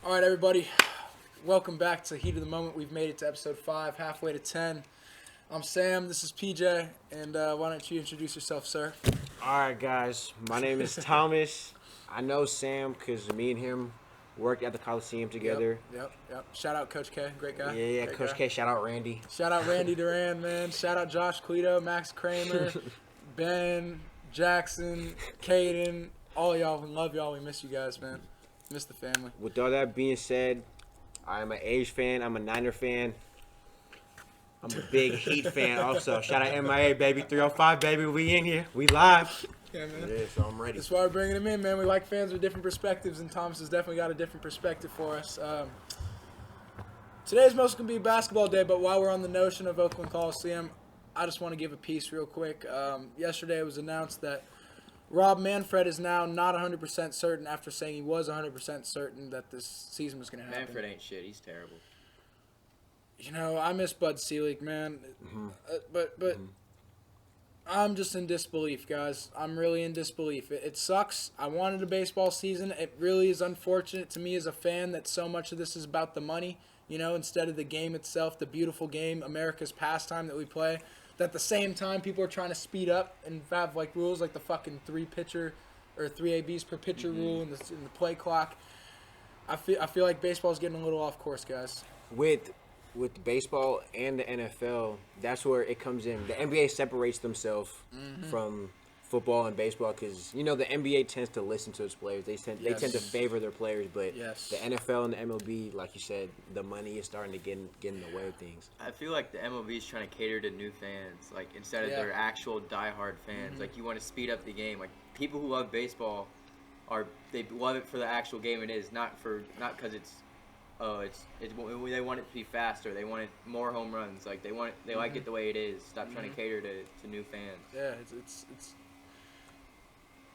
All right, everybody. Welcome back to Heat of the Moment. We've made it to episode 5, halfway to 10. I'm Sam. This is PJ. And why don't you introduce yourself, sir? All right, guys. My name is Thomas. I know Sam because me and him worked at the Coliseum together. Yep. Shout out Coach K. Great guy. Yeah, Great Coach guy. K. Shout out Randy. Shout out Randy Duran, man. Shout out Josh Quito, Max Kramer, Ben, Jackson, Caden. All of y'all. We love y'all. We miss you guys, man. Miss the family. With all that being said, I'm an Age fan. I'm a Niner fan. I'm a big Heat fan also. Shout out MIA, baby. 305, baby. We in here. We live. Yeah, man. Yeah, so I'm ready. That's why we're bringing them in, man. We like fans with different perspectives, and Thomas has definitely got a different perspective for us. Today's mostly going to be basketball day, but while we're on the notion of Oakland Coliseum, I just want to give a piece real quick. Yesterday it was announced that Rob Manfred is now not 100% certain after saying he was 100% certain that this season was going to happen. Manfred ain't shit. He's terrible. You know, I miss Bud Selig, man. But I'm just in disbelief, guys. I'm really in disbelief. It sucks. I wanted a baseball season. It really is unfortunate to me as a fan that so much of this is about the money, you know, instead of the game itself, the beautiful game, America's pastime that we play. That at the same time, people are trying to speed up and have like rules like the fucking 3-pitcher or 3 ABs per pitcher rule in the play clock. I feel like baseball's getting a little off course, guys. With baseball and the NFL, that's where it comes in. The NBA separates themselves from football and baseball because, you know, the NBA tends to listen to its players. They tend to favor their players, but the NFL and the MLB, like you said, the money is starting to get in the way of things. I feel like the MLB is trying to cater to new fans, like instead of their actual diehard fans. Like you want to speed up the game. Like people who love baseball they love it for the actual game it is, not because it's they want it to be faster. They want it more home runs. Like they like it the way it is. Stop trying to cater to new fans. Yeah,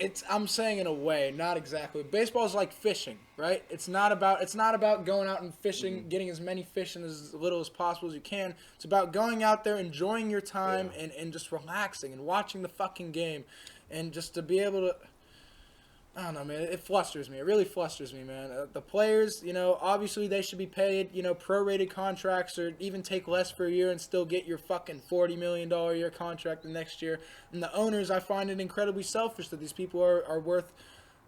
it's I'm saying in a way, not exactly. Baseball is like fishing, right? It's not about going out and fishing, getting as many fish in as little as possible as you can. It's about going out there, enjoying your time, and just relaxing and watching the fucking game, and just to be able to. I don't know, man. It flusters me. It really flusters me, man. The players, you know, obviously they should be paid, you know, prorated contracts or even take less for a year and still get your fucking $40 million a year contract the next year. And the owners, I find it incredibly selfish that these people are worth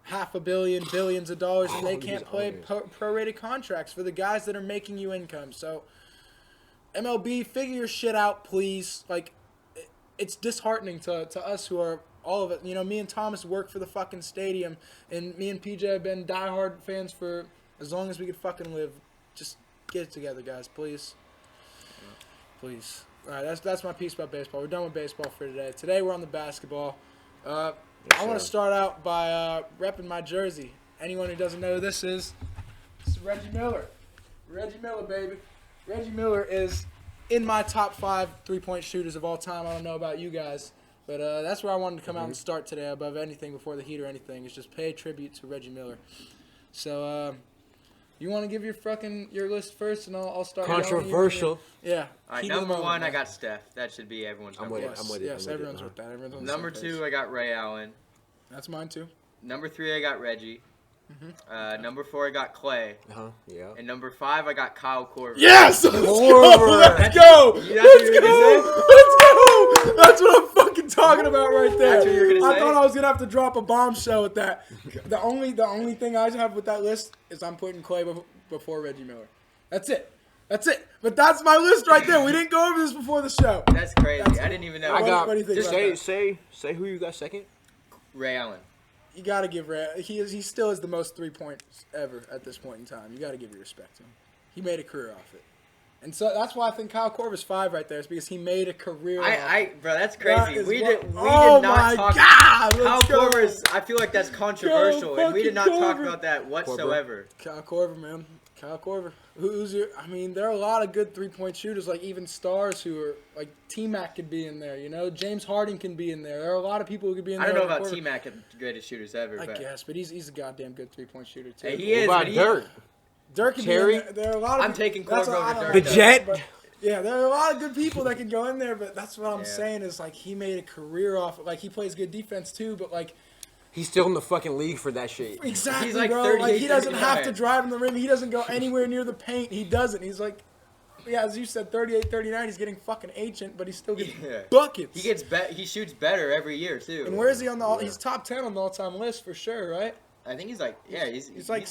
$500 million, billions of dollars, and they can't play prorated contracts for the guys that are making you income. So, MLB, figure your shit out, please. Like, it's disheartening to us who are all of it. You know, me and Thomas work for the fucking stadium, and me and PJ have been diehard fans for as long as we could fucking live. Just get it together, guys, please. Please. All right, that's my piece about baseball. We're done with baseball for today. Today we're on the basketball. I want to start out by repping my jersey. Anyone who doesn't know who this is Reggie Miller. Reggie Miller, baby. Reggie Miller is in my top 5 three-point shooters of all time. I don't know about you guys. But that's where I wanted to come out and start today above anything before the Heat or anything. Is just pay tribute to Reggie Miller. So, you want to give your list first, and I'll start. Controversial. Yeah. All right, number 1, I got Steph. That should be everyone's number 1. I'm with it. Yes, everyone's with that. Everyone's on the Number same 2, page. I got Ray Allen. That's mine too. Number 3, I got Reggie. Number 4, I got Clay. Yeah. And number 5, I got Kyle Korver. Yes! Let's go! Let's go! Let's go! That's what I'm fucking talking about right there. That's what you're gonna say? I thought I was gonna have to drop a bombshell with that. The only thing I have with that list is I'm putting Clay before Reggie Miller. That's it. But that's my list right there. We didn't go over this before the show. That's crazy. I didn't even know. What do you think about that? Say who you got second. Ray Allen. You gotta give Ray. He still is the most 3 points ever at this point in time. You gotta give your respect to him. He made a career off it. And so that's why I think Kyle Korver's 5 right there. Is because he made a career. Bro, that's crazy. We did oh not my talk. God, Kyle let's go. Korver's. I feel like that's controversial, and we did not talk about that whatsoever. Kyle Korver, man. Kyle Korver. There are a lot of good 3-point shooters, like even stars who are like T-Mac could be in there. You know, James Harden can be in there. There are a lot of people who could be in there. I don't know about T-Mac, the greatest shooters ever. I guess, but he's a goddamn good 3-point shooter too. Hey, he is. What about Dirk? Dirk can Terry? be in there. There are a lot of. I'm taking Korver over Dirk. The Jet. But, yeah, there are a lot of good people that can go in there, but that's what I'm saying is like he made a career off. Like he plays good defense too, but like He's still in the fucking league for that shit. Exactly, He's like bro. 38, Like he doesn't have to 39. drive in the rim. He doesn't go anywhere near the paint. He doesn't. He's like, yeah, as you said, 38, 39. He's getting fucking ancient, but he still gets buckets. He shoots better every year too. And where is he on the? He's top 10 on the all-time list for sure, right? I think he's like He's like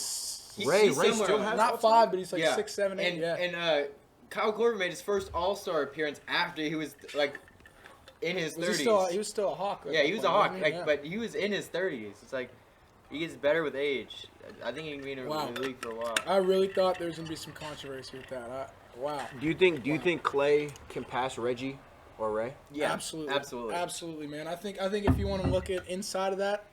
Ray somewhere still on- has not 5, but he's like 6, 7, 8. And, Yeah. and Kyle Korver made his first All-Star appearance after he was like in his 30s. He was still a Hawk. Yeah, he was a Hawk, wasn't he? but he was in his 30s. It's like he gets better with age. I think he can be in Wow. the league for a while. I really thought there was gonna be some controversy with that. Wow. Do you think Clay can pass Reggie or Ray? Yeah, Absolutely, man. I think if you want to look at inside of that,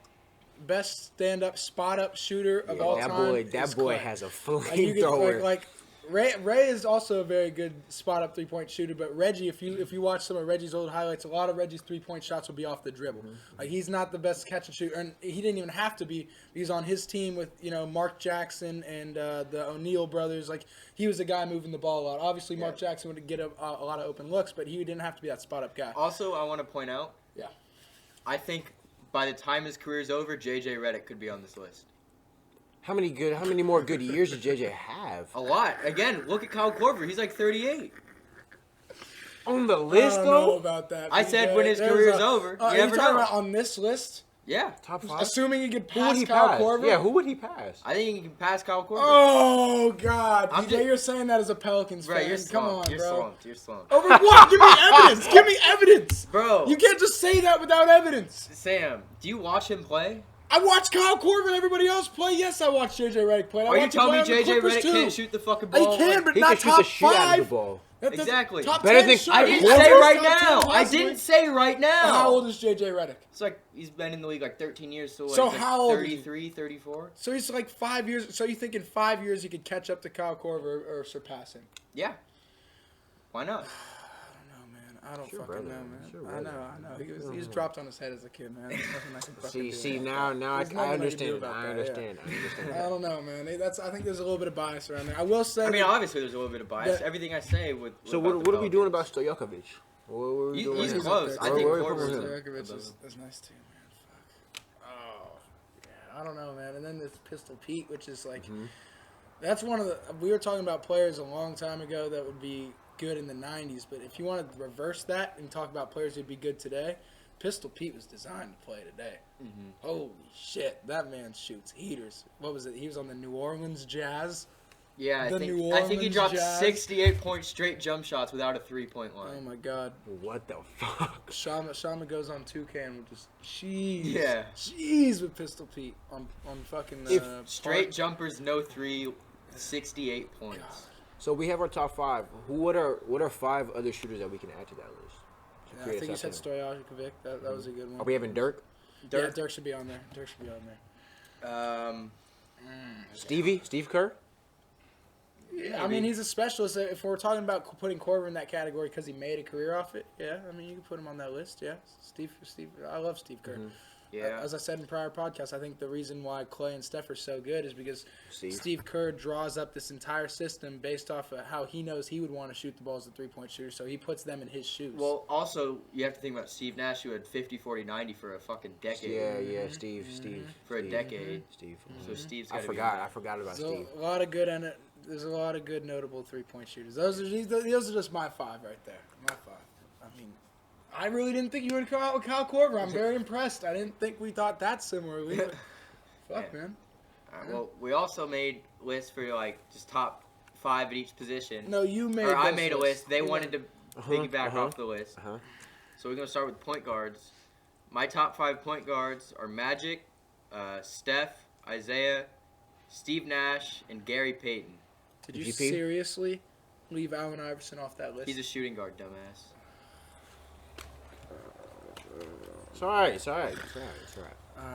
best stand-up, spot-up shooter of all that time. That boy Clay. has a Like, you get, flamethrower. like Ray is also a very good spot-up three-point shooter, but Reggie, if you watch some of Reggie's old highlights, a lot of Reggie's three-point shots will be off the dribble. Like he's not the best catch and shoot, and he didn't even have to be. He's on his team with Mark Jackson and the O'Neal brothers. Like he was a guy moving the ball a lot. Obviously, Mark Jackson would get a lot of open looks, but he didn't have to be that spot-up guy. Also, I want to point out, Yeah. I think by the time his career's over, JJ Redick could be on this list. How many more good years did JJ have? A lot. Again, look at Kyle Korver. He's like 38. On the I list don't know though? about that. I said when his career's over. You Are you never talking know. about on this list? Yeah. Top 5? Assuming he could Who would pass he Kyle pass? Korver? Yeah, who would he pass? I think he can pass Kyle Korver. Oh God! I'm DJ, just- you're saying that as a Pelicans Right, fan. you're Come slumped. on, You're bro. slumped. You're slumped. Over what? Give me evidence. Give me evidence. Bro. You can't just say that without evidence. Sam, do you watch him play? I watched Kyle Korver and everybody else play. Yes, I watched JJ Redick play. Are you telling me JJ Redick can't shoot the fucking ball? He can, but He not can shoot top the shit out of the 5. ball. Exactly. Top Better 10, than- sure. I didn't Korver? say right Top 10 now. I possibly. didn't say right now. How old is JJ Redick? It's like he's been in the league like 13 years, so, So like how old is he? 33, 34? So he's like 5 years. So you think in 5 years he could catch up to Kyle Korver or surpass him? Yeah. Why not? I don't Sure, fucking brother. know, man. Sure, I brother. know. He was dropped on his head as a kid, man. There's nothing I can fucking do. See now I There's nothing I can do understand. about I that, understand. I understand. I don't know, man. I think there's a little bit of bias around there. I will say. I mean, that- obviously there's a little bit of bias. Yeah. Everything I say would. So what are we doing about Stojakovic? What are we He- doing? he's with him? close. I think Where are we Korver's putting him? Stojakovic is nice too, man. Fuck. Oh, yeah. I don't know, man. And then there's Pistol Pete, which is like, that's one of the. We were talking about players a long time ago that would be good in the 90s, but if you want to reverse that and talk about players who'd be good today, Pistol Pete was designed to play today. Holy shit, that man shoots heaters. What was it? He was on the New Orleans Jazz. Yeah, The I think New he Orleans dropped Jazz. 68 point straight jump shots without a 3-point line. Oh my God. What the fuck? Shama goes on 2K and would just cheese with Pistol Pete on fucking Straight jumpers, no 3, 68 points. So we have our top 5. What are 5 other shooters that we can add to that list? To Yeah, I create a think you top said 10? Stojakovic. That was a good one. Are we having Dirk? Yeah, Dirk should be on there. Steve Kerr? Yeah, I mean, he's a specialist. If we're talking about putting Korver in that category because he made a career off it, yeah, I mean, you can put him on that list, yeah. Steve, I love Steve Kerr. Yeah. As I said in prior podcasts, I think the reason why Clay and Steph are so good is because Steve Kerr draws up this entire system based off of how he knows he would want to shoot the ball as a three-point shooter, so he puts them in his shoes. Well, also, you have to think about Steve Nash, who had 50, 40, 90 for a fucking decade. Yeah, Steve. For a decade. Steve. So Steve's I got to forgot about There's Steve. a lot of good in it. There's a lot of good notable three-point shooters. Those are just my 5 right there. My 5. I mean, I really didn't think you would come out with Kyle Korver. I'm very impressed. I didn't think we thought that similarly. But fuck, Yeah. man. All right, well, we also made lists for, like, just top 5 at each position. No, you made. Or I those made a lists. list. They wanted to piggyback uh-huh. off the list. Uh-huh. So we're going to start with point guards. My top 5 point guards are Magic, Steph, Isaiah, Steve Nash, and Gary Payton. Did you GP? seriously leave Allen Iverson off that list? He's a shooting guard, dumbass. It's all right.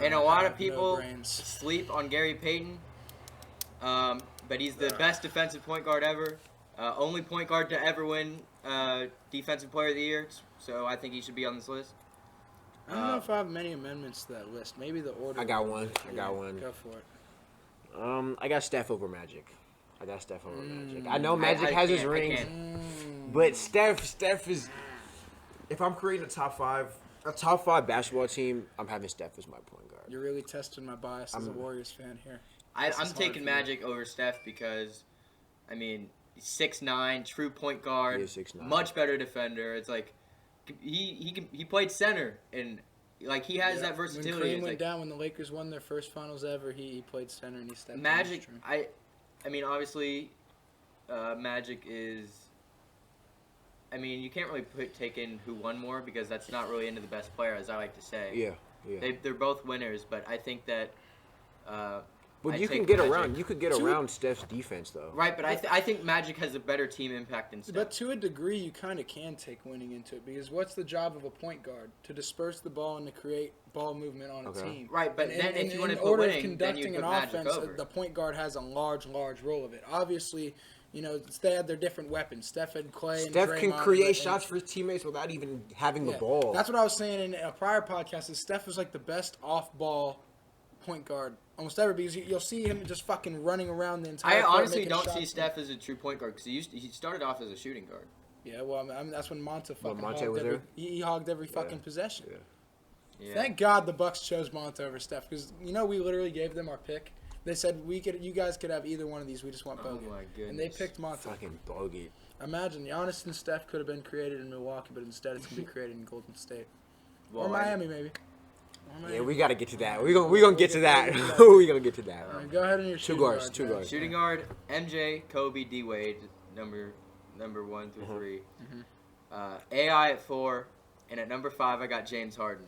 And a I lot have of no people brains. sleep on Gary Payton, but he's the best defensive point guard ever. Only point guard to ever win Defensive Player of the Year, so I think he should be on this list. I don't know if I have many amendments to that list. Maybe the order. I got one. Go for it. I got Steph over Magic. I know Magic I has his can't- I rings, can't. but Steph is. If I'm creating a top 5 basketball team, I'm having Steph as my point guard. You're really testing my bias as a Warriors fan here. I'm hard taking for me. Magic over Steph because, I mean, 6'9", true point guard, He is 6'9". much better defender. It's like he played center and like he has that versatility. When Kareem It's went like, down, when the Lakers won their first finals ever, he played center and he stepped in. Magic. I mean, obviously, Magic is. I mean, you can't really take in who won more because that's not really into the best player, as I like to say. Yeah. They're both winners, but I think that. But you take can get Magic. around. You could get around Steph's defense though. Right, but I think Magic has a better team impact than Steph. But to a degree, you kind of can take winning into it because what's the job of a point guard? To disperse the ball and to create ball movement on a team. Right, but And then if you want to in put order winning, of conducting then you an put Magic offense, over. the point guard has a large role of it. Obviously, you know, they had their different weapons. Steph and Clay and Steph can Draymond, create and- shots for his teammates without even having the Yeah, ball. That's what I was saying in a prior podcast. Is Steph is like the best off-ball point guard almost ever because you'll see him just fucking running around the entire. I court honestly making don't shots. see Steph as a true point guard because he started off as a shooting guard. Yeah, well, I mean that's when Monta fucking Monte hogged was every, there? he hogged every fucking possession. Yeah. Yeah. Thank God the Bucks chose Monta over Steph because you know we literally gave them our pick. They said you guys could have either one of these. We just want Oh Bogut. my goodness. And they picked Monta. Fucking Bogut. Imagine Giannis and Steph could have been created in Milwaukee, but instead it's gonna be created in Golden State Well, or Miami maybe. Yeah, we gotta get to that. We gonna get to that. We gonna get to that. All right, go ahead and your shooting guards, two man. guards. Shooting guard, MJ, Kobe, D Wade, number 1 through 3. AI at 4, and at number 5 I got James Harden.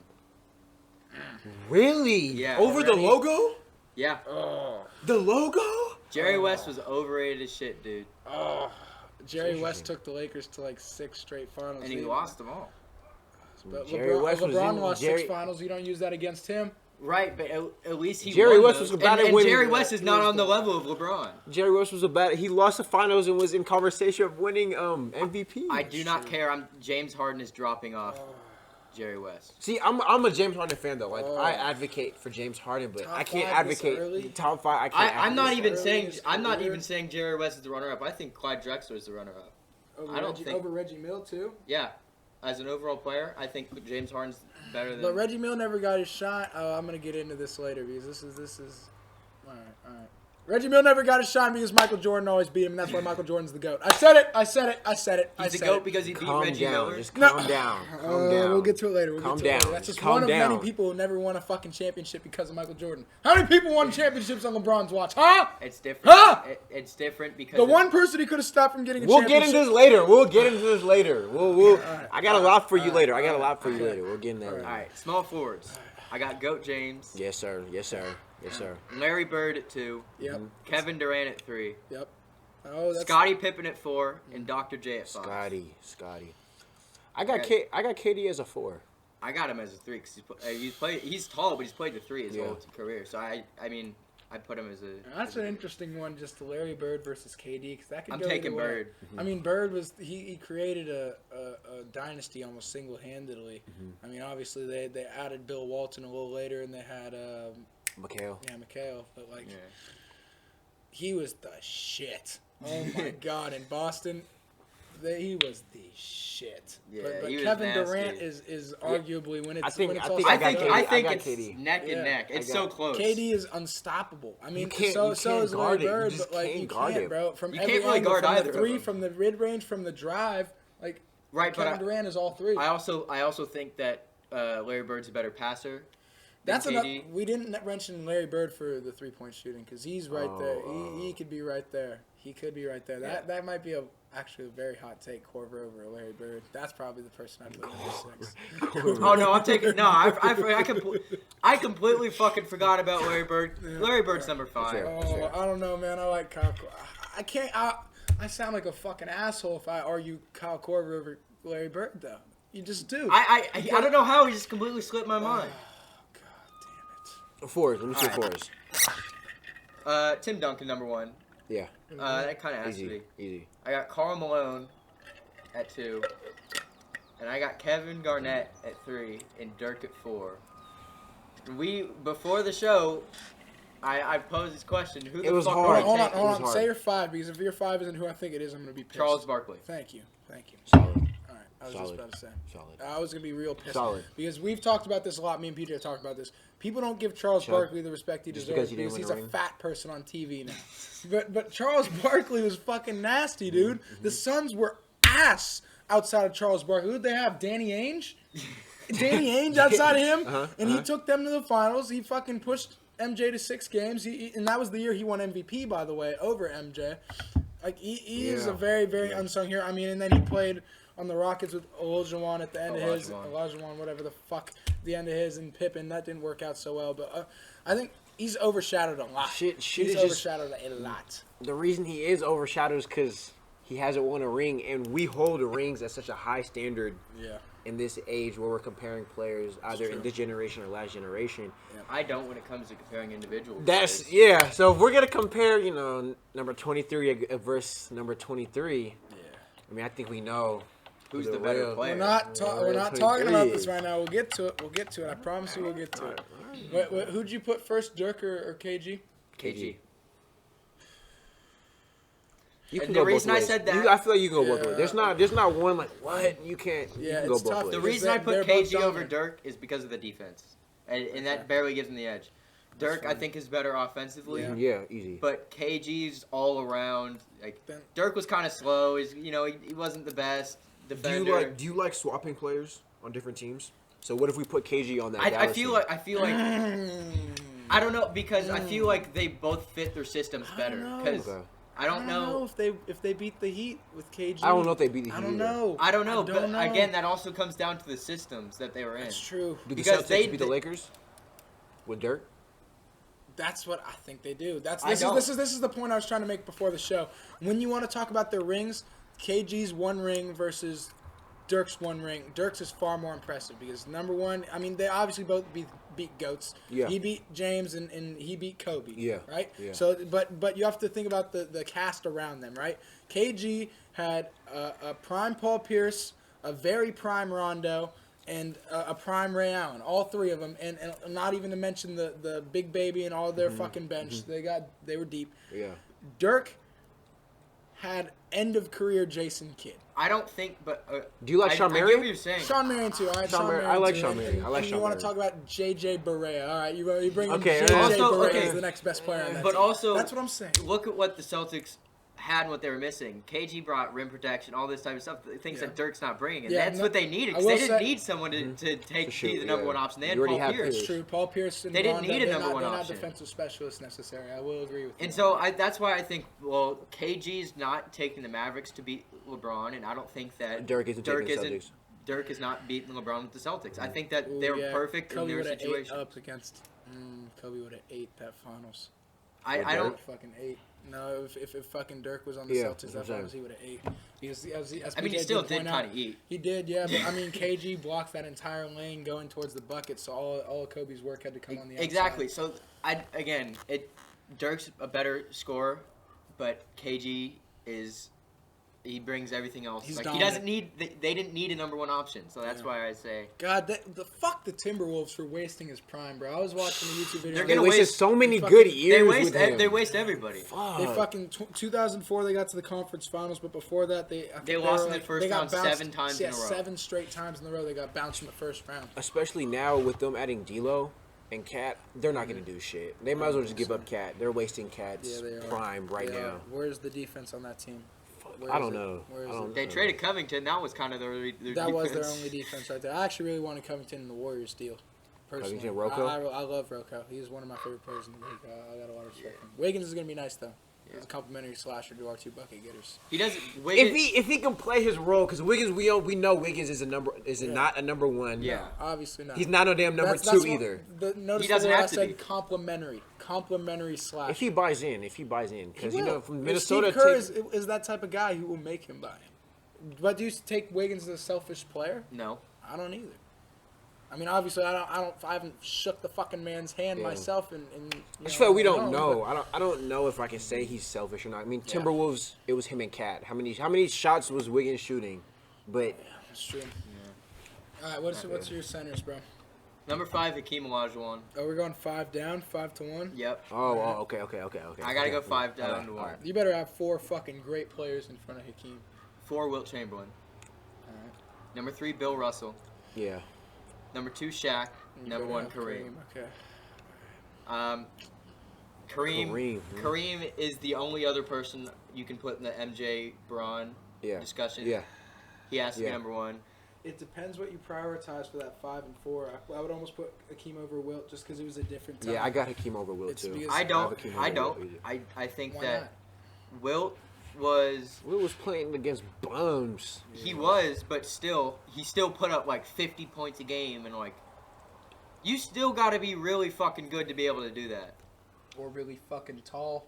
Really? Yeah. Over the Already? logo? Yeah. Oh, The logo? Jerry West was overrated as shit, dude, oh. Jerry Interesting. West took the Lakers to like 6 straight finals. and he lost them all. But Jerry LeBron, West was LeBron in- lost Jerry- 6 finals. You don't use that against him. Right, but at least he Jerry won West those. was about and to win- Jerry West is He not was on the the- level of LeBron. Jerry West was he lost the finals and was in conversation of winning MVP. I do not care. James Harden is dropping off Jerry West. See, I'm a James Harden fan though. Like I advocate for James Harden, but Top I can't 5 this advocate early? top 5. I can't. I'm not advocate. even early in saying his I'm not career. even saying Jerry West is the runner-up. I think Clyde Drexler is the runner-up. I don't think- over Reggie Mille too. Yeah, as an overall player, I think James Harden's better than. But Reggie Mille never got his shot. Oh, I'm gonna get into this later because this is. All right. Reggie Mille never got his shot because Michael Jordan always beat him, and that's why Michael Jordan's the GOAT. I said it. He's the GOAT because he beat Calm Reggie down. Miller. Just No. calm down. Calm down. We'll get to it later. Calm Later. down. That's just Calm one of many down. people who never won a fucking championship because of Michael Jordan. How many people won championships on LeBron's watch? Huh? It's different. Huh? It's different because The one person he could have stopped from getting a We'll get championship. into this later. We'll. Alright. I got a lot for you later. I got a lot for you later. We'll get in there. All right, small forwards. I got GOAT James, Yes, sir. Yes, sir. Yes, sir. Larry Bird at 2, Yep. Kevin Durant at 3, Yep. Oh, that's Scottie Pippen at 4, and Dr. J at 5. Scotty. I got KD as a 4. I got him as a 3 because he's tall, but he's played the 3 his Yeah. whole career. So I mean, I put him as a. That's an interesting one, just the Larry Bird versus KD, because that could I'm go taking either way. Bird. I mean, Bird was he created a dynasty almost single-handedly. I mean, obviously they added Bill Walton a little later, and they had McHale. McHale, but like Yeah. he was the shit. Oh my God, in Boston, he was the shit. Yeah, but he was Kevin nasty. Durant is arguably when it's I think when it's I all got said I and think done, KD. I think got it's KD. neck and Yeah. neck. It's I so got- close. KD is unstoppable. I mean, You can't- so you so can't is guard Larry it. You Bird, just but like can't you guard can't, it. bro. From You every can't really angle, guard from either the of three, them. from the mid-range, from the drive, like Right, but Kevin Durant is all three. I also think that Larry Bird's a better passer. That's than enough. KD. We didn't mention Larry Bird for the three-point shooting because he's right there. He could be right there. He could be right there. Yeah. That might be actually a very hot take, Corver over Larry Bird. That's probably the person I'd put number 6. Oh no, I'm taking no. I completely fucking forgot about Larry Bird. Larry Bird's number 5. Sure. Oh, I don't know, man. I like Kyle. I can't. I sound like a fucking asshole if I argue Kyle Korver over Larry Bird, though. You just do. I don't know how he just completely slipped my mind. God damn it. 4s. Let me see All right. 4s. Tim Duncan number 1. Yeah. That kind of has to Easy. be. Easy. I got Karl Malone at 2, and I got Kevin Garnett at 3, and Dirk at 4. Before the show, I posed this question: Who the was fuck hard. would Hold I on, take? hold was on. hard. Say your 5 because if your 5 isn't who I think it is, I'm gonna be pissed. Charles Barkley. Thank you. Solid. All right. was Solid. just about to say. Solid. I was gonna be real pissed. Solid. Because we've talked about this a lot. Me and PJ have talked about this. People don't give Charles Barkley the respect he Just deserves because he didn't because win he's a a ring? fat person on TV now. but Charles Barkley was fucking nasty, dude. The Suns were ass outside of Charles Barkley. Who'd they have? Danny Ainge? Danny Ainge outside of him? And he took them to the finals. He fucking pushed MJ to 6 games. And that was the year he won MVP, by the way, over MJ. Like, he is a very, very unsung hero. I mean, and then he played on the Rockets with Olajuwon at the end of his. Olajuwon, whatever the fuck, the end of his, and Pippen. That didn't work out so well. But I think he's overshadowed a lot. He's overshadowed a lot. The reason he is overshadowed is because he hasn't won a ring, and we hold rings at such a high standard in this age where we're comparing players either in this generation or last generation. I don't when it comes to comparing individuals. So if we're gonna compare, number 23 versus number 23, I mean, I think we know who's the better player. We're not talking about this right now. We'll get to it. I promise you, we'll get to it. Wait, who'd you put first, Dirk or KG? KG. You can And go the reason both I ways. said that- I feel like you can go both ways. There's not one like what you can't. You can go it's both tough. ways. The Because reason I they're put both KG over dominant. Dirk is because of the defense, and that barely gives him the edge. Dirk, I think, is better offensively. Yeah, easy. But KG's all around. Like Dirk was kind of slow. He wasn't the best defender. Do you like swapping players on different teams? So what if we put KG on that? I Dallas feel team? like I don't know because I feel like they both fit their systems better. know. Because Okay. I don't know. if they beat the Heat with KG. I don't know if they beat the Heat. I don't either. know. I don't know. But again, that also comes down to the systems that they were in. That's true. Do the Because Celtics they- beat the Lakers with Dirk? That's what I think they do. I don't. This is the point I was trying to make before the show. When you want to talk about their rings, KG's 1 ring versus Dirk's 1 ring. Dirk's is far more impressive because number one, I mean, they obviously both beat GOATs. Yeah. He beat James and he beat Kobe. Yeah. Right. Yeah. So, but you have to think about the cast around them, right? KG had a prime Paul Pierce, a very prime Rondo, and a prime Ray Allen, all 3 of them, and not even to mention the big baby and all their fucking bench. They were deep. Yeah. Dirk had end of career Jason Kidd. I don't think, but Do you like Sean I get Marion? what you're saying. Sean Marion too. All right, Sean Marion. I like Sean Marion. I like and Sean you want Marion. to talk about JJ Barea? All right, you bring Okay, in JJ also, Barea okay. as the next best player on that But team. also, that's what I'm saying. Look at what the Celtics had and what they were missing. KG brought rim protection, all this type of stuff, things that Dirk's not bringing, and that's what they needed. Because they didn't need someone to be the number one option. They had You already Paul have Pierce. It's true. Paul Pierce and They didn't Rondo, need a they're number not- one they're option. not defensive specialists necessary. I will agree with you. And so that's why I think, KG's not taking the Mavericks to beat LeBron, and I don't think that Dirk isn't taking the Celtics. Dirk is not beating LeBron with the Celtics. I think that they were yeah, perfect Kobe in their would've situation. Ate up against. Kobe would have ate that finals. I don't. Fucking ate. No, if fucking Dirk was on the Yeah, Celtics, that that's what I'm finals he would have ate. Because as I mean, he PJ still did did point kind out, of eat. He did, yeah. But I mean, KG blocked that entire lane going towards the bucket, so all of Kobe's work had to come on the outside. Exactly. So Dirk's a better scorer, but KG he brings everything else. He's He dominant. doesn't need. They didn't need a number one option, so that's why I say God, fuck the Timberwolves for wasting his prime, bro. I was watching a YouTube video. They're They gonna wasted waste- so many fucking- good they years waste. with him. They waste everybody. They fucking 2004 they got to the conference finals, but before that I think They lost were in the first they got round bounced- 7 times yeah, in a row. 7 straight times in a row they got bounced in the first round. Especially now with them adding D'Lo and Cat, they're not going to do shit. They might as well just give up Cat. They're wasting Cat's Yeah, they are. prime right They are. now. Where's the defense on that team? Where I is don't it? know. Where is I don't it? They traded Covington. That was kind of their That defense. was their only defense right there. I actually really wanted Covington in the Warriors deal. Personally, Covington, Rocco? I love Rocco. He's one of my favorite players in the league. I got a lot of respect for him. Wiggins is gonna be nice though. He's a complimentary slasher to our 2 bucket getters. He doesn't. If he can play his role, because Wiggins, we know Wiggins is not a number one. Yeah. Obviously not. He's not a damn number That's two what- either. Notice He doesn't the word have I to said be. complimentary slasher. If he buys in, because He will. from If Minnesota, Steve Kerr is that type of guy who will make him buy him. But do you take Wiggins as a selfish player? No. I don't either. I mean, obviously, I haven't shook the fucking man's hand myself, and I just feel like we don't know. know. I don't know if I can say he's selfish or not. I mean, Timberwolves, it was him and Cat. How many shots was Wiggins shooting? But That's true. All right, what's your centers, bro? Number 5, Hakeem Olajuwon. Oh, we're going 5 down, 5 to 1. Yep. okay. I gotta go 5 down to 1. You better have 4 fucking great players in front of Hakeem. 4, Wilt Chamberlain. All right. Number 3, Bill Russell. Yeah. Number 2, Shaq. Number 1, Kareem. Okay. Kareem is the only other person you can put in the MJ Braun discussion. Yeah. He has to be number 1. It depends what you prioritize for that 5 and 4. I would almost put Hakeem over Wilt just because it was a different time. Yeah, I got Hakeem over Wilt too. I think Why that not? Wilt was playing against bums. he was, but still he still put up like 50 points a game, and like you still got to be really fucking good to be able to do that. Or really fucking tall.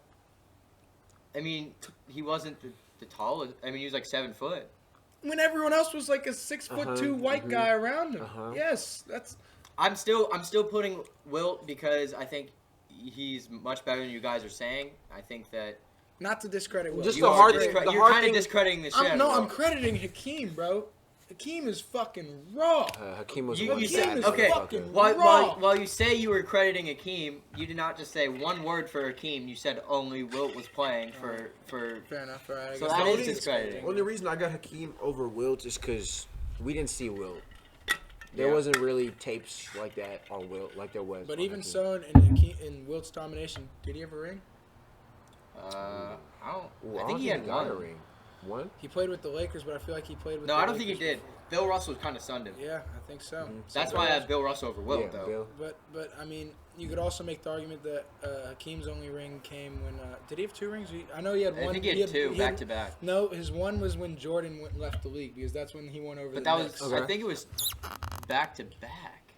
I mean, he wasn't the tallest. I mean, he was like 7 foot. When everyone else was like a 6'2" white guy around him. Yes, that's. I'm still putting Wilt because I think he's much better than you guys are saying. I think that. Not to discredit Wilt. Just You're kind of discrediting the shit. I'm crediting Hakeem, bro. Hakeem is fucking raw. Hakeem was You said is okay. fucking raw. While you say you were crediting Hakeem, you did not just say one word for Hakeem. You said only Wilt was playing for. Fair enough. All right. So that is discrediting. Only reason I got Hakeem over Wilt is because we didn't see Wilt. There wasn't really tapes like that on Wilt like there was. But on even Hakeem. so, in Wilt's domination, did he ever ring? I Ooh, think he had got one. a ring. One? He played with the Lakers, but I feel like he played with. No, the I don't think he Lakers did. Bill Russell kind of sunned him. Yeah, I think so. That's why I have Bill Russell over Wilt, though. Bill. But I mean, you could also make the argument that Hakeem's only ring came when did he have 2 rings? I know he had one. I think he had 2 back to back. No, his one was when Jordan left the league because that's when he went over. But the that Knicks. was I think it was back to back.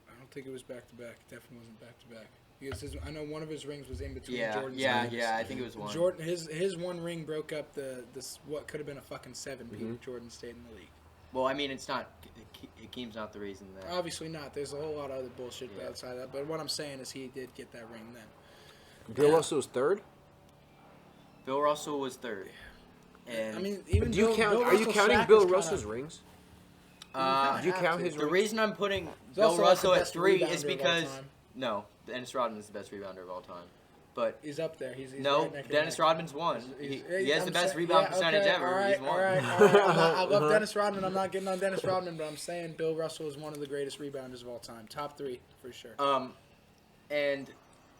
I don't think it was back to back. It definitely wasn't back to back because I know one of his rings was in between Jordan's rings. Yeah. I think it was one. Jordan, his one ring broke up this what could have been a fucking 7-peat if Jordan stayed in the league. Well, I mean, it's not. Hakeem's not the reason that. Obviously not. There's a whole lot of other bullshit outside of that. But what I'm saying is he did get that ring then. Bill Russell was 3rd? Bill Russell was 3rd. And I mean, even Do you count? Are you counting Bill Russell's rings? Do you count his the rings? reason I'm putting He's Bill also, like, Russell the at best 3 rebounder is of all because time. no, Dennis Rodman is the best rebounder of all time. But He's up there. He's no, right neck and Dennis neck. Rodman's 1. He has the I'm best saying- rebound yeah, percentage okay, ever. All right, He's 1. all right. I love Dennis Rodman. I'm not getting on Dennis Rodman, but I'm saying Bill Russell is one of the greatest rebounders of all time. Top 3 for sure. And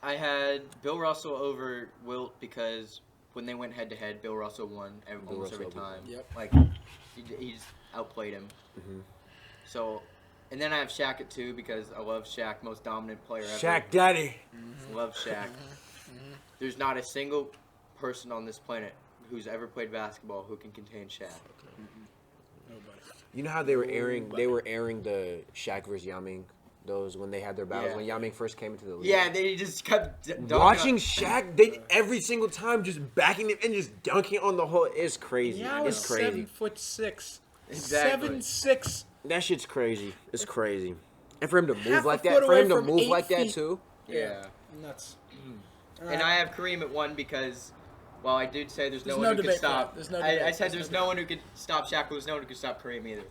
I had Bill Russell over Wilt because when they went head to head, Bill Russell won almost every time. Yep. Like he just outplayed him. So, and then I have Shaq at 2 because I love Shaq, most dominant player ever. Shaq Daddy. Love Shaq. There's not a single person on this planet who's ever played basketball who can contain Shaq. Nobody. You know how they were airing the Shaq versus Yao Ming, those when they had their battles when Yao Ming first came into the league. Yeah, they just kept Watching Shaq, they every single time just backing him and just dunking on the whole is crazy. Yao is It's crazy. 7'6". Exactly. 7'6". That shit's crazy. It's crazy. And for him to move Half a like foot that, for away him to from move 8 like that feet. too. Yeah. Nuts. And I have Kareem at 1 because, while I did say there's no one who could debate for stop, that. There's no I debate. said there's no one who could stop Shaq, but there's no one who could stop Kareem either.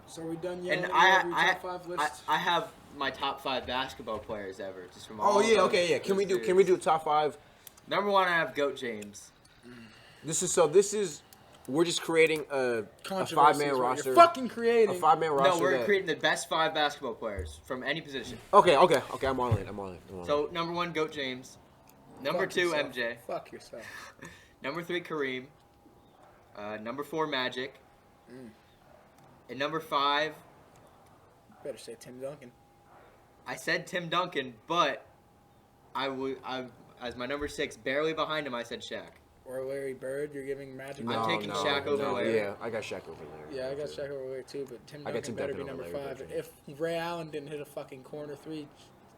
So are we done yet? And top 5 list? I have my top 5 basketball players ever, just from Oh all yeah, those- okay, yeah. Can we those do dudes. top 5? Number 1, I have Goat James. This is we're just creating a Controversy 5-man is what roster. You're fucking creating. A 5-man roster. No, we're that- creating the best 5 basketball players from any position. Okay, I'm all in. I'm all in. So number 1, Goat James. Number Fuck 2, yourself. MJ. Fuck yourself. Number 3, Kareem. Number 4, Magic. And number 5, Better say Tim Duncan. I said Tim Duncan, but as my number 6, barely behind him, I said Shaq. Or Larry Bird. You're giving Magic. I'm taking Shaq over Larry. Yeah, I got Shaq over Larry. Yeah, I got Shaq over Larry too, but Tim I got Duncan Tim better Duncan be over number Larry 5. Bird. If Ray Allen didn't hit a fucking corner 3,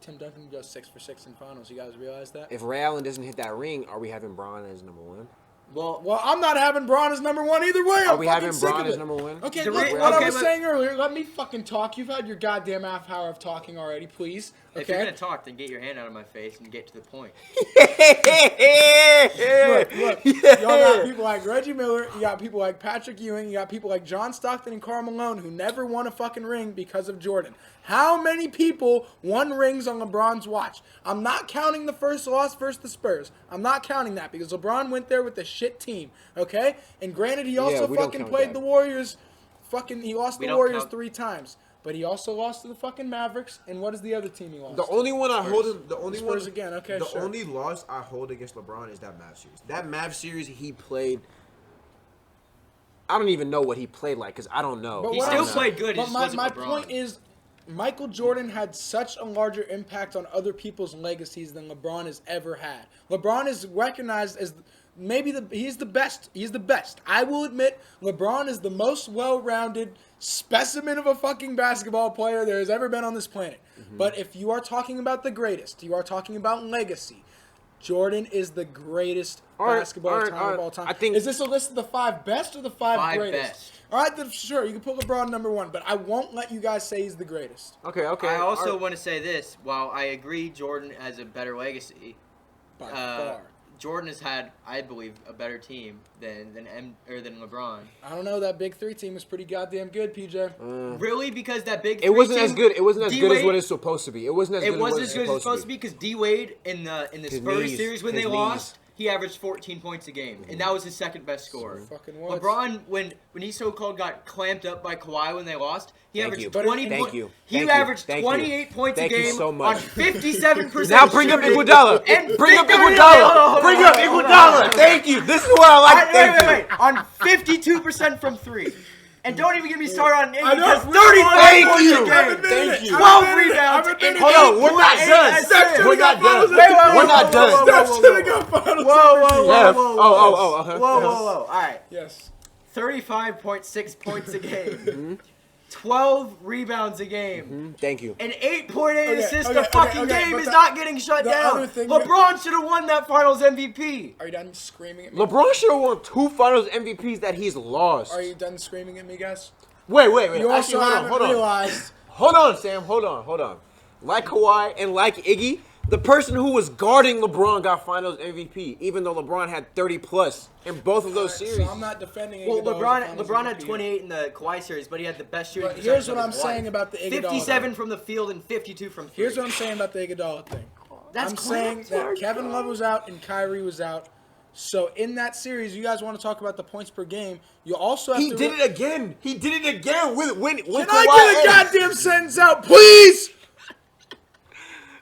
Tim Duncan goes 6 for 6 in finals. You guys realize that? If Ray Allen doesn't hit that ring, are we having Braun as number 1? Well, I'm not having Braun as number 1 either way. Are I'm we fucking having sick Braun of as it. number 1? Okay, The look, re- what I okay, was but- saying earlier, let me fucking talk. You've had your goddamn half hour of talking already, please. Okay? If you're gonna talk, then get your hand out of my face and get to the point. Look, y'all got people like Reggie Miller, you got people like Patrick Ewing, you got people like John Stockton and Karl Malone who never won a fucking ring because of Jordan. How many people won rings on LeBron's watch? I'm not counting the first loss versus the Spurs. I'm not counting that because LeBron went there with the shit team, okay? And granted, he also we don't fucking count played that. the Warriors He lost We the don't Warriors count- 3 times. But he also lost to the fucking Mavericks. And what is the other team he lost? The only one I hold him. The only Spurs one again. Okay, The sure. only loss I hold against LeBron is that Mavs series. That Mavs series he played. I don't even know what he played like because I don't know. But He what still I'm- played good. He But just my wasn't LeBron. point is, Michael Jordan had such a larger impact on other people's legacies than LeBron has ever had. LeBron is recognized as he's the best. He's the best. I will admit, LeBron is the most well-rounded specimen of a fucking basketball player there has ever been on this planet. But if you are talking about the greatest, you are talking about legacy. Jordan is the greatest basketball of all time. I think- Is this a list of the 5 best or the 5 5 greatest? best. All right, then sure, you can put LeBron number 1, but I won't let you guys say he's the greatest. Okay. I also Alright. want to say this. While I agree Jordan has a better legacy, By far. Jordan has had, I believe, a better team than LeBron. I don't know. That Big 3 team is pretty goddamn good, PJ. Really? Because that big It wasn't as team, good. It wasn't as good as D-Wade- what it's supposed to be. It wasn't as good It as what wasn't it's as good as it's supposed supposed to to be. be because D-Wade in the His Spurs knees. series when His they knees. lost, he averaged 14 points a game, and that was his second best score. Fucking was. LeBron, when he so-called got clamped up by Kawhi when they lost, he Thank averaged you. 20 Thank points. you. He Thank you. averaged Thank you. 28 points Thank a you game so much. on 57%. Now bring up shooting. Iguodala. And Bring up no, no, no, no, Iguodala. hold on, Bring hold up on, hold on, Iguodala. hold on. Thank you. This is what I like. Thank you. Wait. On 52% from 3. And don't even get me started on Iggy I know. because Thank 35 points you. a I've game. been doing Thank it. you. I've 12 been doing it. rebounds I've been and doing Hold it. on, we're not 8.8 done. assists. We're not done. Wait, We're not done. Steph should have got finals Whoa. Yeah. Whoa. Uh-huh. All right. Yes. 35.6 points a game. 12 rebounds a game. Thank you. An 8.8 assists okay, a fucking okay, game but is the- not getting shut the down. other thing- LeBron should have won that Finals MVP. Are you done screaming at me? LeBron should have won 2 Finals MVPs that he's lost. Are you done screaming at me, guys? Wait. You also Actually, haven't realized. Hold on, Sam. Hold on. Like Kawhi and like Iggy, the person who was guarding LeBron got Finals MVP, even though LeBron had 30 plus in both of those series. So I'm not defending Well, Iguodala as a LeBron had MVP. 28 in the Kawhi series, but he had the best shooting But percentage here's what of I'm his saying life. about the Iguodala 57 thing. from the field and 52 from 3. Here's what I'm saying about the Iguodala thing. That's I'm saying class, that Mark. Kevin Love was out and Kyrie was out. So in that series, you guys want to talk about the points per game. You also have He to. did it again. He did it again with when Can Kawhi. I get a goddamn sentence out, please?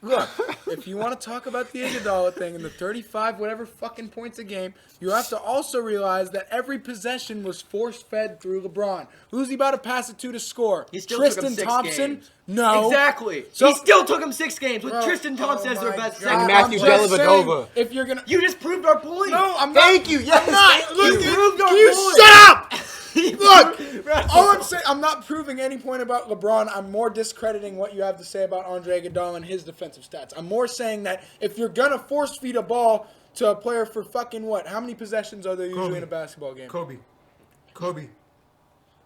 Look, if you want to talk about the Iguodala thing and the 35 whatever fucking points a game, you have to also realize that every possession was force-fed through LeBron. Who's he about to pass it to score? He still took Tristan him 6 Thompson? games. No. Exactly. So- he still took him 6 games with Bro, Tristan Thompson as their my best God. second. And Matthew I'm just Dellavedova. saying, if you're gonna, You just proved our point. no, I'm not. Thank you. Yes. I'm not. Thank Look, you. proved our can you point. shut up? Look, Bro. all I'm saying, I'm not proving any point about LeBron. I'm more discrediting what you have to say about Andre Iguodala and his defensive stats. I'm more saying that if you're gonna force feed a ball to a player for fucking what? How many possessions are there usually Kobe. in a basketball game? Kobe.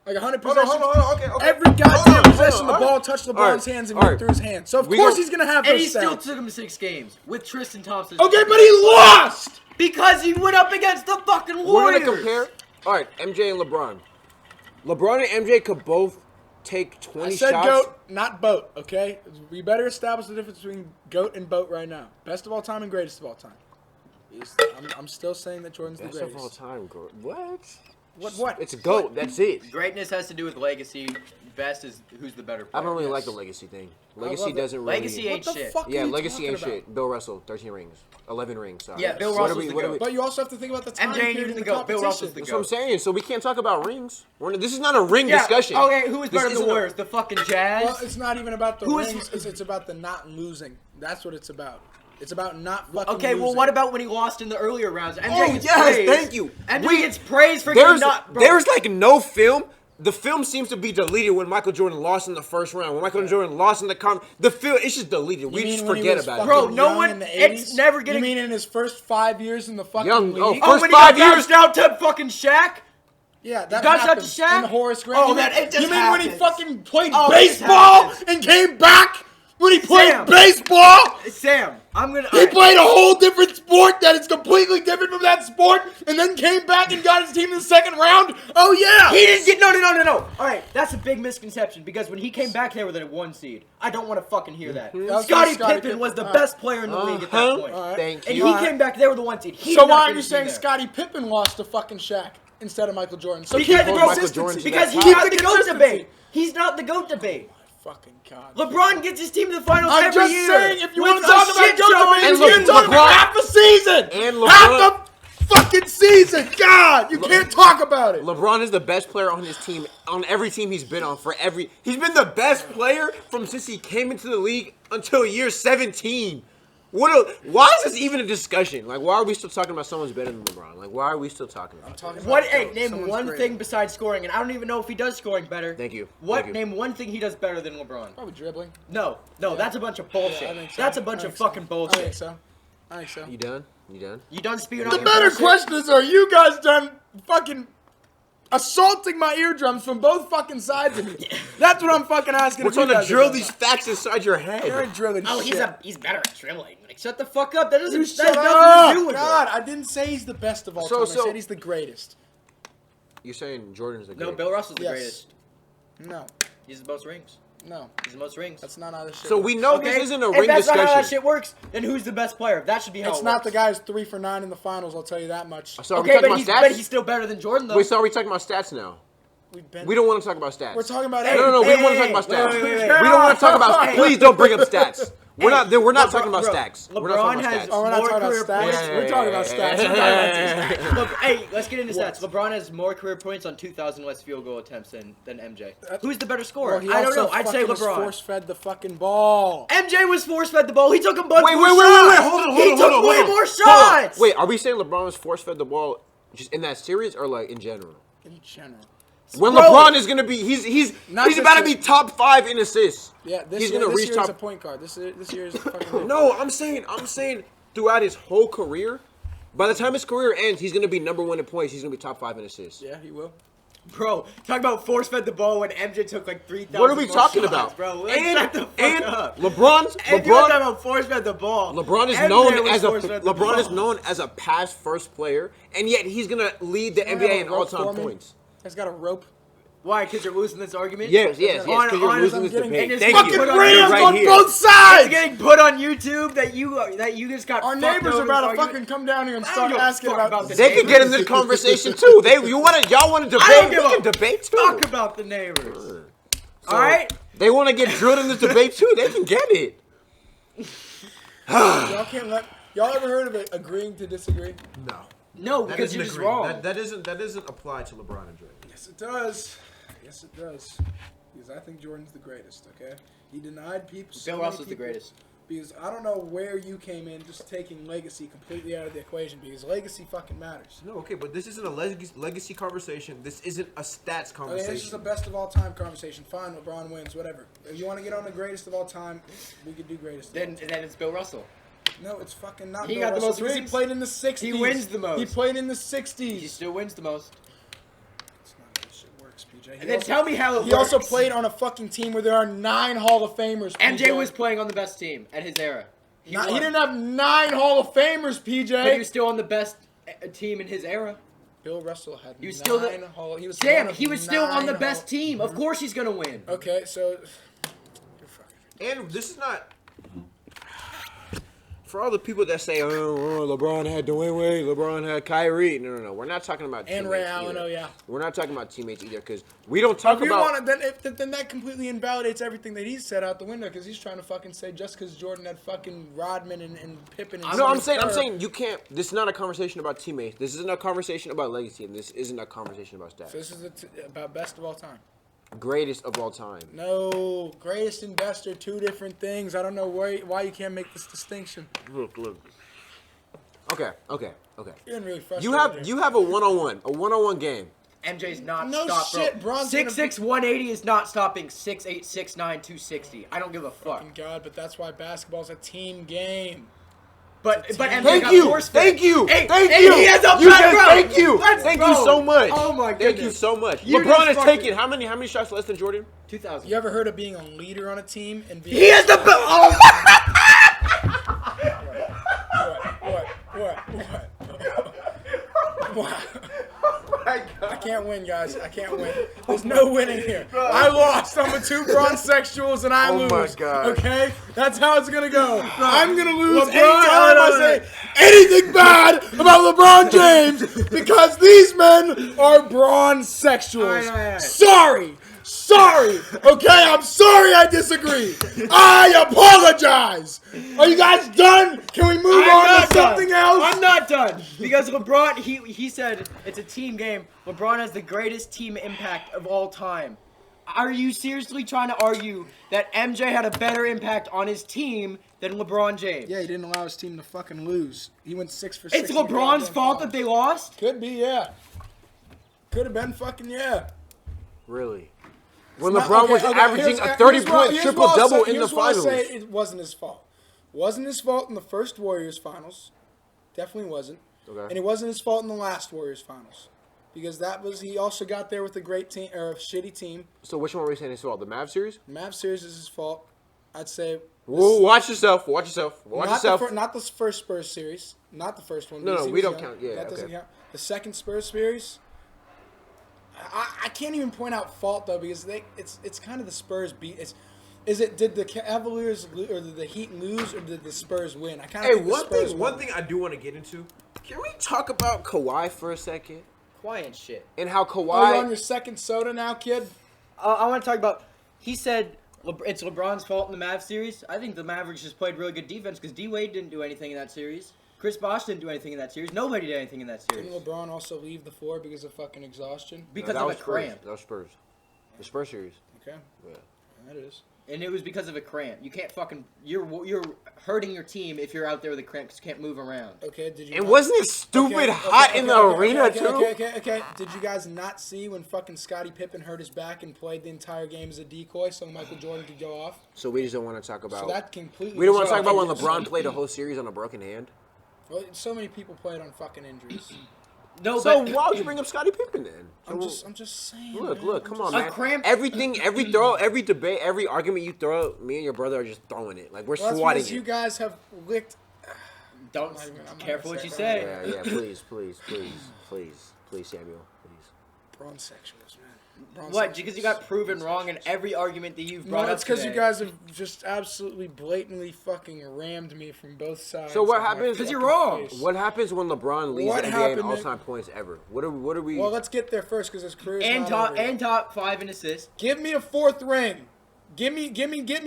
Like 100 Hold on, possessions. hold on. Okay. Every goddamn possession, the All right. ball touched LeBron's All right. hands and All went right. through his hands. So of We course go- he's gonna have And those he still stats. took him 6 games with Tristan Thompson. Okay, but he lost. because he went up against the fucking We're Warriors. gonna compare. All right, MJ and LeBron. LeBron and MJ could both take 20 I said shots. goat, not boat. Okay, we better establish the difference between goat and boat right now. Best of all time and greatest of all time. I'm still saying that Jordan's Best the of all greatest. time, what? What? It's a GOAT. That's it. Greatness has to do with legacy. Best is who's the better player. I don't really Yes. like the legacy thing. love Legacy it. doesn't really. Legacy ain't What the shit. fuck are Yeah, you legacy ain't talking about? shit. Bill Russell, 13 rings, 11 rings. Sorry. Yeah, Bill What are Russell's we- the what are GOAT. we- But you also have to think about the time MJ ain't period even in the the GOAT. Bill Russell's competition. the That's what I'm GOAT. saying. So we can't talk about rings. This is not a ring Yeah, discussion. okay, who was This better than the isn't a- Warriors? The fucking Jazz? Well, it's not even about the Who is- rings. It's about the not losing. That's what it's about. It's about not fucking Okay, well, losing. what about when he lost in the earlier rounds? MJ Oh, gets yes, praise. thank you. MJ gets praise for getting not. Bro. There's like no film. The film seems to be deleted when Michael Jordan lost in the first round. When Michael Jordan lost in the the film, it's just deleted. You We mean just when he forget was about fucking it. Bro, no young one- in the it's 80s? never getting- You mean in his first 5 years in the fucking Young- league? oh, Oh, first when he 5 got years- bounced out to fucking Shaq? Yeah, that got happened. such a Shaq? And Horace Grant. Oh, you that- mean, it just you mean when he happens. fucking played Oh, it just baseball happens. and came back? When he played Sam. baseball? Sam, I'm gonna. He played a whole different sport that is completely different from that sport, and then came back and got his team in the second round. Oh yeah, He didn't get no. All right, that's a big misconception because when he came back, they were the 1 seed. I don't want to fucking hear that. That's Scottie Scottie Pippen was the Pippen. best player in the league at that Uh-huh. point. All right. Thank And you. he came back, they were the 1 seed. He So did not why are get you a team saying there. Scottie Pippen lost to fucking Shaq? instead of Michael Jordan. So Because, keep bro, Michael consistency. Jordan to because that he's top. not the Keep GOAT consistency. debate. He's not the GOAT debate. Fucking God. LeBron gets his team to the finals I'm every just year. saying, if you with want to a talk about shit GOAT show debate, and you can't talk LeBron- about half a season. And LeBron- Half the fucking season. God, you can't talk about it. LeBron is the best player on his team, on every team he's been on. He's been the best player from since he came into the league until year 17. Why is this even a discussion? Like, why are we still talking about someone's better than LeBron? Like, why are we still talking about it? What? Hey, name one thing besides scoring, and I don't even know if he does scoring better. Thank you. What? Thank you. Name one thing he does better than LeBron. Probably dribbling. No, that's a bunch of bullshit. Yeah, I think so. That's a bunch I of think so. fucking I bullshit. think so. I think so. You done? You done? You done spewing out The your better bullshit? question is, are you guys done fucking assaulting my eardrums from both fucking sides of me? That's what I'm fucking asking. We're if you trying to guys are drill done. these facts inside your You head. ain't drilling Oh, shit. he's better at dribbling. Like, shut the fuck up. That doesn't. You That shut has nothing up. to do with God, it. I didn't say he's the best of all So- time. I so- said he's the greatest. You're saying Jordan's the No, greatest. Bill Russell's the Yes. greatest. No, He's the most rings. no, He's the most rings. that's not how this shit So works. we know Okay, this isn't a if ring that's not how that discussion. shit works, then who's the best player? That should be how It's it not works. the guy who's 3 for 9 in the finals. I'll tell you that much. So are we Okay, talking but about stats? he's still better than Jordan, though. Wait, so are we talking about stats now? We've been. We don't want to talk about stats. We're talking about. No, we Hey, want to talk hey, about wait, stats. wait, wait, We wait. don't want to talk about. Hey. Please don't bring up stats. We're Hey, not talking about bro, stats. We're not LeBron talking about has stats. Oh, we're not more talking career about stats. points. We're talking about stats. We're talking about stats. Look, hey, let's get into What? stats. LeBron has more career points on 2,000 less field goal attempts than MJ. That's- Who's the better scorer? Well, he I don't also know. I'd say fucking was LeBron. force-fed the fucking ball. MJ was force-fed the ball. He took a bunch Wait, more wait, shots. wait, wait, hold on, He hold on, took hold on, way hold on. more Hold on. shots. Wait, are we saying LeBron was force-fed the ball just in that series or like in general? In general. When Bro. LeBron is gonna be, he's Not about to this be year. top 5 in assists. Yeah, this He's year, gonna this reach year is a top. point guard. This year is fucking. No, I'm saying throughout his whole career, by the time his career ends, he's gonna be number 1 in points. He's gonna be top 5 in assists. Yeah, he will. Bro, talk about force-fed the ball when MJ took like 3,000 What are we more talking shots, about? bro? Like, shut the fuck up. LeBron's And you want to talk LeBron about force-fed the ball. LeBron is MJ known was as a force-fed the LeBron is ball. known as a pass first player, and yet he's gonna lead the Can I NBA have in a rope all-time for me? points. He's got a rope. Why? Because you're losing this argument? Yes, because On- you're on- losing I'm this getting- debate. and Thank it's you. fucking You're Rams right on here. both It's sides. getting put on YouTube that you just got. Our fucked neighbors over are about to this fucking argument. come down here and I don't start give a asking fuck about about this. the They can get in this conversation too. Y'all want to I don't debate? give We a can debate too. Fuck about the neighbors. All right. They want to get drilled in this debate too. They can get it. Y'all can't let. Y'all ever heard of it? Agreeing to disagree? No. No, That because doesn't you're just agree. wrong. That doesn't apply to LeBron and Jordan. Yes, it does. Yes, it does. Because I think Jordan's the greatest. Okay. He denied people. so Bill many Russell's the people greatest. Because I don't know where you came in, just taking legacy completely out of the equation. Because legacy fucking matters. No, okay, but this isn't a legacy conversation. This isn't a stats Okay, conversation. this is the best of all time conversation. Fine, LeBron wins, whatever. If you want to get on the greatest of all time, we could do greatest. Of Then all time. it's Bill Russell. No, it's fucking not. He Bill got the Russell, most 'cause rings. He played in the 60s. He wins the most. He played in the He 60s. still wins the most. That's not how this shit works, PJ. And then tell me how it He works. also played on a fucking team where there are 9 Hall of Famers. MJ PJ. was playing on the best team at his era. He He won. didn't have 9 Hall of Famers, PJ. But he was still on the best team in his era. Bill Russell had He was 9 still the- Hall. He was Damn, one of he was still on the 9 best Hall- team. Of course he's gonna win. Okay, so you're fucking. And this is not. For all the people that say, LeBron had Dwayne Wade, LeBron had Kyrie. No. We're not talking about And teammates Ray Allen, either. oh yeah. We're not talking about teammates either because we don't talk If you about. want to, then that completely invalidates everything that he's said out the window because he's trying to fucking say just because Jordan had fucking Rodman and Pippen and No, I'm Steve Kerr- saying you can't. This is not a conversation about teammates. This isn't a conversation about legacy, and this isn't a conversation about stats. So this is about best of all time. Greatest of all time. No, greatest and best are 2 different things. I don't know why you can't make this distinction. Look. Okay. You're getting really frustrated. You have a one-on-one game. MJ's not No stop, bro. shit, Bron's gonna 6'6", 180 is not stopping 6'8", 6'9", 260. I don't give a fuck. Fucking God, but that's why basketball's a team game. But MJ Thank got you. force-fed. Thank you. Hey, Thank hey, you. He has a You back just- row. Thank you. Let's Thank go. you so much. Oh my goodness. Thank you so much. You LeBron just has fucking- taken how many shots less than Jordan? 2,000. You ever heard of being a leader on a team and being? He has the oh. What? my God. I can't win, guys. I can't win. There's no winning here. I lost. I'm with two bronzexuals and I Oh my lose. God. Okay? That's how it's going to go. I'm going to lose LeBron- anytime I say anything bad about LeBron James because these men are bronzexuals. All right. Sorry. Okay, I'm sorry I disagree. I apologize. Are you guys done? Can we move on to something else? I'm not done because LeBron. He said it's a team game. LeBron has the greatest team impact of all time. Are you seriously trying to argue that MJ had a better impact on his team than LeBron James? Yeah, he didn't allow his team to fucking lose. He went 6 for 6. It's LeBron's fault that they lost. Could be, yeah. Could have been fucking, yeah. Really? When Not- LeBron okay, was okay, averaging here's- a here's 30-point what- triple-double in the here's what I'll finals. say, it wasn't his fault. Wasn't his fault in the first Warriors finals. Definitely wasn't. Okay. And it wasn't his fault in the last Warriors finals. Because he also got there with a great team, or a shitty team. So which one were we saying his fault? The Mavs series? Mavs series is his fault. I'd say. Whoa, watch yourself. Not the first Spurs series. Not the first one. No, because he we was don't young. count. Yeah, that doesn't okay. count. The second Spurs series. I can't even point out fault though because it's kind of the Spurs beat. Did the Cavaliers or did the Heat lose or did the Spurs win? I kind of Hey, think the Spurs one won. thing I do want to get into. Can we talk about Kawhi for a second? Quiet shit. And how Oh, you're on Kawhi... your second soda now, kid. I want to talk about. He said it's LeBron's fault in the Mavs series. I think the Mavericks just played really good defense because D Wade didn't do anything in that series. Chris Bosh didn't do anything in that series. Nobody did anything in that series Didn't LeBron also leave the floor because of fucking exhaustion? because that of a was Spurs. cramp. That was Spurs. The Spurs series. Okay, Yeah. that is. And it was because of a cramp. You can't fucking. You're hurting your team if you're out there with a cramp because you can't move around. Okay, did you? And not- wasn't it stupid hot in the arena, too? Okay. Did you guys not see when fucking Scottie Pippen hurt his back and played the entire game as a decoy so Michael Jordan could go off? So we just don't want to talk about... So that completely. we don't want to talk about when destroyed- LeBron played a whole series on a broken hand? Well, so many people played on fucking injuries. No, So but why would you bring up Scottie Pippen then? I'm just saying. Look, man. come I'm on, just- man. cramp- Everything, every throw, every debate, every argument you throw, me and your brother are just throwing it. Like, we're Well, that's swatting because it. you guys have licked. don't. I'm not Careful gonna what you say say. Yeah, please, Samuel, please. Bronze sexuals, man. Bronze What? sexuals. Because you got proven wrong in every argument that you've brought No, up it's because today. you guys have just absolutely blatantly fucking rammed me from both sides. So what of my happens- 'Cause fucking you're wrong. face. What happens when LeBron leads What the NBA in happened all-time points ever? What are we? Well, let's get there first because his career is and not top over yet. top 5 in assists. Give me a fourth ring. Give me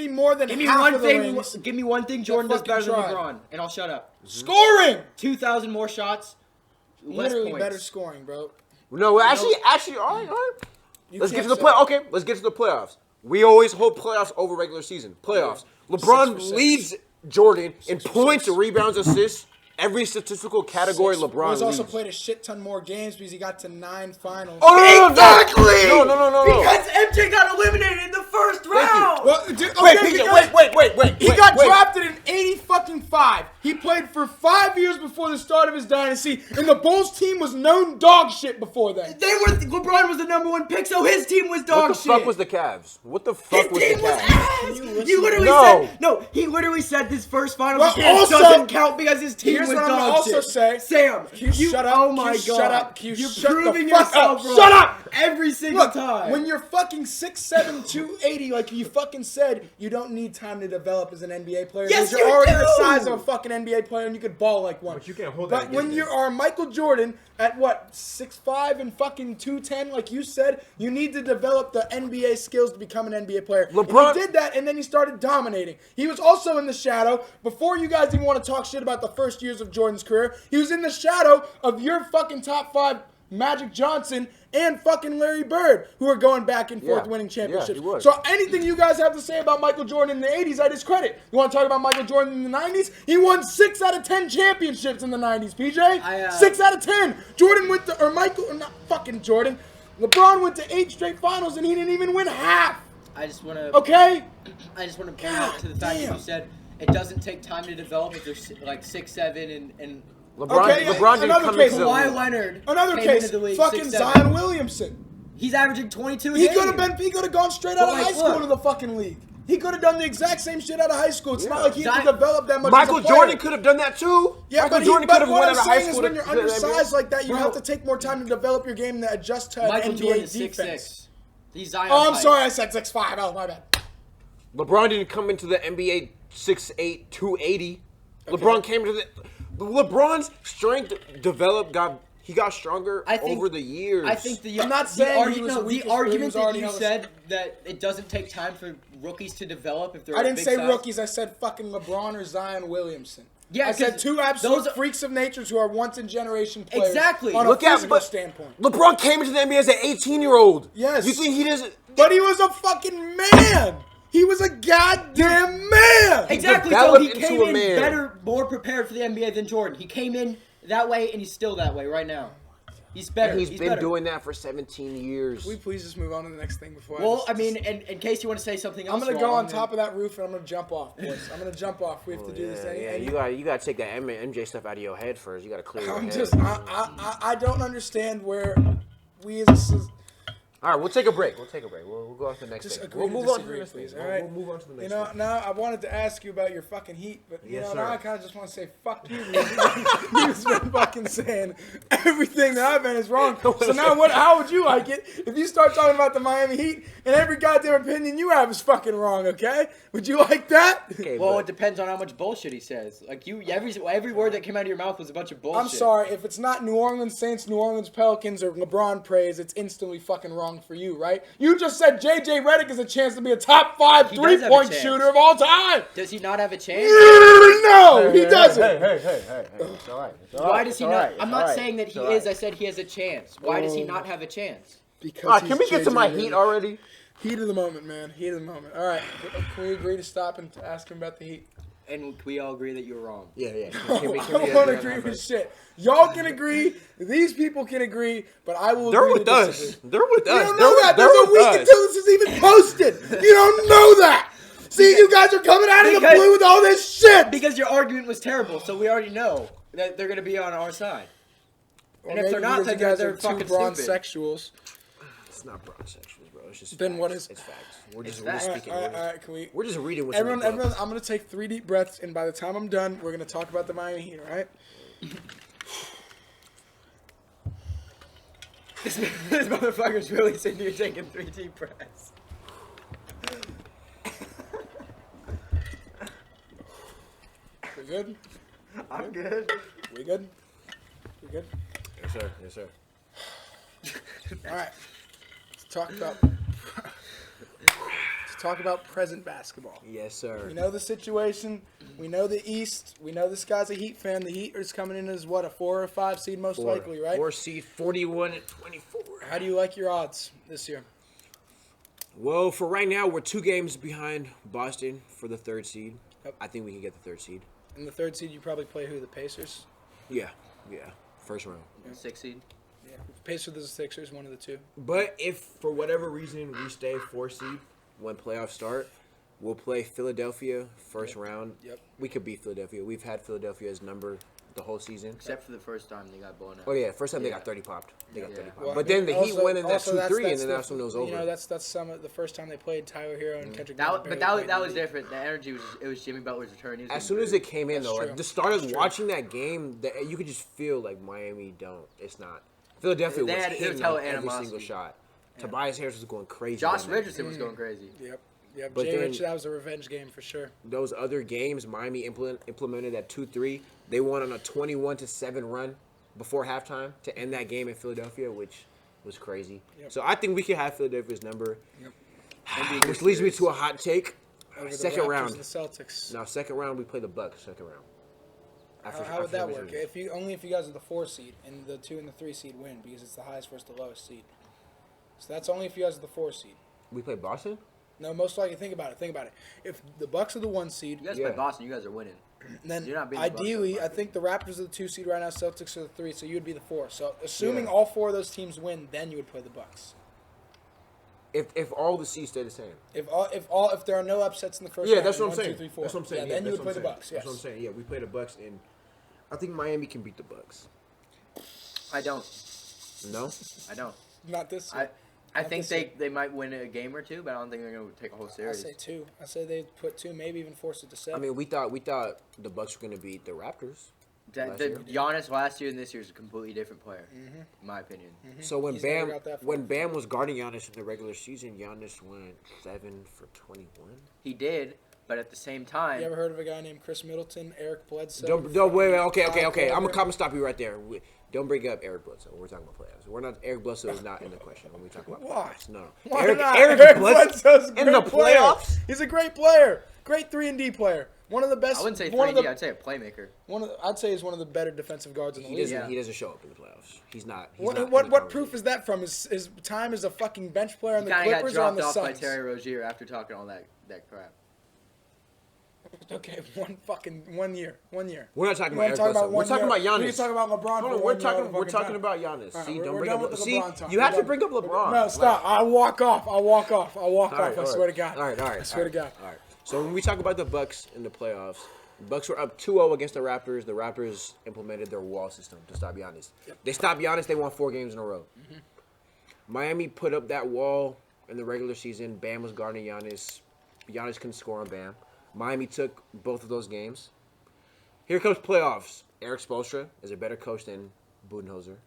more than Give me half one of the thing. rings. Give me one thing Jordan does fucking better than try. LeBron, and I'll shut up. Scoring. 2,000 more shots. Less Literally points. better scoring, bro. No, actually, all right. You Let's get can't to the say- play. Okay, let's get to the playoffs. We always hold playoffs over regular season. Playoffs. LeBron 6 for 6. leads Jordan in 6 for points, 6. rebounds, assists. Every statistical category, LeBron He's also leads. played a shit ton more games because he got to 9 finals. Oh no! Exactly! No! Because MJ got eliminated in the first round. Well, dude, okay, Wait, because wait. he got drafted in 80-5. He played for 5 years before the start of his dynasty, and the Bulls team was known dog shit before then. LeBron was the #1 pick, so his team was dog What the shit. fuck was the Cavs? What the fuck His was the team was Cavs? ass. you listen? You literally No. said no. He literally said this first finals Well, appearance also- doesn't count because his team Here's was what I'm gonna dog also shit. say. Sam, Can you shut up? Oh Can my you god! shut up? Can you You're shut the proving fuck yourself up? wrong. Shut up! Every single Look, time. when you're fucking 6'7", 280, like you fucking said, you don't need time to develop as an NBA player. Yes, because you're you already do! the size of a fucking NBA player and you could ball like one. But you can't hold that But when against you him. are Michael Jordan at what, 6'5" and fucking 210, like you said, you need to develop the NBA skills to become an NBA player. LeBron- And he did that, and then he started dominating. He was also in the shadow, before you guys even want to talk shit about the first years of Jordan's career, he was in the shadow of your fucking top 5 Magic Johnson and fucking Larry Bird, who are going back and forth Yeah. winning Yeah, championships. he was. So anything you guys have to say about Michael Jordan in the 80s, I discredit. You want to talk about Michael Jordan in the 90s? He won 6 out of 10 championships in the 90s, PJ. 6 out of 10. Jordan went to, or Michael, or not fucking Jordan. LeBron went to 8 straight finals and he didn't even win half. I just want to. Okay? I just want to point out to the fact that damn. you said it doesn't take time to develop if they're like 6'7" and LeBron, Okay, LeBron didn't another come case. into the Kawhi league. Leonard. Another came case, into the league fucking 6'7". Zion Williamson. He's averaging 22 a He game. could have gone straight out But of like, high school look. into the fucking league. He could have done the exact same shit out of high school. It's not Yeah. like he had to develop that much. Michael as a player. Jordan could have done that too. Yeah, Michael but Jordan but could have what went I'm out of high saying is school. when you're undersized like that, you have to take more time to develop your game to adjust to an Michael NBA Jordan is defense. 6'6". He's Zion. Oh, I'm height. sorry, I said 6'5". Oh, my bad. LeBron didn't come into the NBA 6'8", 280. LeBron came to LeBron's strength developed. He got stronger over the years. I think I'm not saying he was weak, the he argument was that already you hella said that it doesn't take time for rookies to develop if they're I didn't big say size. rookies. I said fucking LeBron or Zion Williamson. Yeah, I said 'cause two absolute those are- freaks of nature who are once in generation players. Exactly. On Look a at physical but standpoint. LeBron came into the NBA as an 18-year-old. Yes. You think he doesn't? But he was a fucking man. He was a goddamn man. Exactly. So developed he came into a in man. better, more prepared for the NBA than Jordan. He came in that way, and he's still that way right now. He's better. And he's been better. doing that for 17 years. Can we please just move on to the next thing before Well, I I mean, in case you want to say something else, I'm going to go wrong, on top of that roof and I'm going to jump off, boys. I'm going to jump off. We have to do this. Yeah, you got to take that MJ stuff out of your head first. You got to clear your I'm head. just, I don't understand where we as a All right, we'll take a break. We'll go on to the next just thing. agree We'll to move on to the disagree, next please. thing. All right. We'll move on to the next You know, thing. now I wanted to ask you about your fucking heat, but Yes, now sir. I kind of just want to say fuck you. You've been fucking saying everything that I've been is wrong. So now how would you like it if you start talking about the Miami Heat and every goddamn opinion you have is fucking wrong? Okay, would you like that? Okay, Well, but- it depends on how much bullshit he says. Like every word that came out of your mouth was a bunch of bullshit. I'm sorry if it's not New Orleans Saints, New Orleans Pelicans, or LeBron praise, it's instantly fucking wrong for you, right? You just said J.J. Redick is a chance to be a top 5 He does have a three-point chance. shooter of all time. Does he not have a chance? No, he doesn't. Hey. It's all right. Why does he not? I'm not saying that he is. I said he has a chance. Why does he not have a chance? Because All right, can we get to my J.J. heat Redick. already? Heat of the moment, man. Heat of the moment. All right, can we agree to stop and to ask him about the Heat? And we all agree that you're wrong. Yeah. I don't agree with shit. Y'all can agree. These people can agree, but I will. They're agree with to us. disagree. They're with You us. don't know that. They're There's a with week us. until this is even posted. You don't know that. See, you guys are coming out of the Because- blue with all this shit. Because your argument was terrible, so we already know that they're gonna be on our side. And if they're not, then they're fucking bronze stupid. sexuals. It's not broad sexuals, bro. It's just Then facts. what is- It's facts. We're just facts. All right, speaking. all right, can we? We're just reading what's Everyone, in the book. everyone, I'm gonna take 3 deep breaths, and by the time I'm done, we're gonna talk about the Miami Heat. All right? This motherfucker's really sitting here taking 3 deep breaths. We good? I'm good. We good? We good? Yes, sir. All right. Let's talk about present basketball. Yes, sir. We know the situation. We know the East. We know this guy's a Heat fan. The Heat is coming in as what, a 4 or 5 seed most likely, right? 4 seed, 41 and 24. How do you like your odds this year? Well, for right now, we're 2 games behind Boston for the 3rd seed. Yep. I think we can get the 3rd seed. In the 3rd seed, you probably play who? The Pacers? Yeah. First round. 6 seed. Yeah. Pacers or the Sixers, one of the two. But if for whatever reason we stay 4 seed when playoffs start, we'll play Philadelphia first round. Yep. We could beat Philadelphia. We've had Philadelphia's number the whole season. Except for the first time they got blown out. Oh yeah, first time they Yeah. got 30 popped. They got Yeah. 30 popped. Well, But I mean, then the Heat also- went in that also 2-3, and then the- that's when it was over. You know, that's some of the first time they played Tyler Hero and Kendrick. That, Nunn but barely that played was in the league. different. The energy was it was Jimmy Butler's return. He was As getting soon as it came in, That's though, true. like, the start of That's true. watting that game, you could just feel like Miami don't. It's not. Philadelphia They was had- they hitting was hella on every animosity. single shot. Tobias Harris was going crazy. Josh on that. Richardson was going crazy. Yep. But Jay then- Rich, that was a revenge game for sure. Those other games, Miami implemented that 2-3. They won on a 21-7 run before halftime to end that game in Philadelphia, which was crazy. Yep. So I think we can have Philadelphia's number. Yep. Which leads me to a hot take. Over the Second Raptors round. and the Celtics. Now, second round, we play the Bucks. Second round. How would that work? If If you guys are the 4 seed and the 2 and the 3 seed win because it's the highest versus the lowest seed. So that's only if you guys are the 4 seed. we play Boston? No, most likely. Think about it. If the Bucks are the 1 seed, You guys Yeah. play Boston. You guys are winning. then You're not beating the Bucks ideally, by I think the Raptors are the 2 seed right now. Celtics are the 3, so you would be the 4. So assuming Yeah. all 4 of those teams win, then you would play the Bucks. If all the seeds stay the same. If there are no upsets in the first Yeah, round, that's what I'm 1, 2, saying. 3, 4. That's what I'm saying. Yeah, then you that's would what play I'm the saying. Bucks. That's what I'm Yes. saying. Yeah, we play the Bucks, and I think Miami can beat the Bucks. I don't. No? I don't. Not this I year. I think they might win a game or two, but I don't think they're going to take a whole I series. say 2. I say they put 2, maybe even force it to 7. I mean, we thought the Bucks were going to beat the Raptors. Giannis last year and this year is a completely different player, in my opinion. So when He's never Bam got that far. when Bam was guarding Giannis in the regular season, Giannis went 7 for 21. He did, but at the same time, You ever heard of a guy named Chris Middleton, Eric Bledsoe? Don't wait. Okay. Porter? I'm gonna stop you right there. Don't bring up Eric Bledsoe. We're talking about playoffs. We're not. Eric Bledsoe is not in the question when we talk about Why? playoffs. No. Why Eric, not? Eric Bledsoe's a in the great player. playoffs. He's a great player. Great 3-and-D player. One of the best. I wouldn't say one of 3D, the- I'd say a playmaker. I'd say he's one of the better defensive guards in the He league. doesn't. He doesn't show up in the playoffs. He's not. He's What not what, in the what proof is that from? His time as a fucking bench player on He the kind of got Clippers or on dropped the off by Suns? Terry Rozier after talking all that crap. Okay, one year. We're not talking We about wanna Eric Bledsoe. We're talking about Giannis. We can talk about LeBron. Hold on, for we're 1 year all talking. the We're fucking talking time. about Giannis. All right, See, we're don't bring done up. with the See, LeBron talk. you We're have to done. bring up LeBron. No, stop. I'll walk off. I swear to God. All right. I swear to God. All right. So when we talk about the Bucks in the playoffs, the Bucks were up 2-0 against the Raptors. The Raptors implemented their wall system to stop Giannis. They stopped Giannis. They won 4 games in a row. Miami put up that wall in the regular season. Bam was guarding Giannis. Giannis couldn't score on Bam. Miami took both of those games. Here comes playoffs. Eric Spoelstra is a better coach than Budenholzer.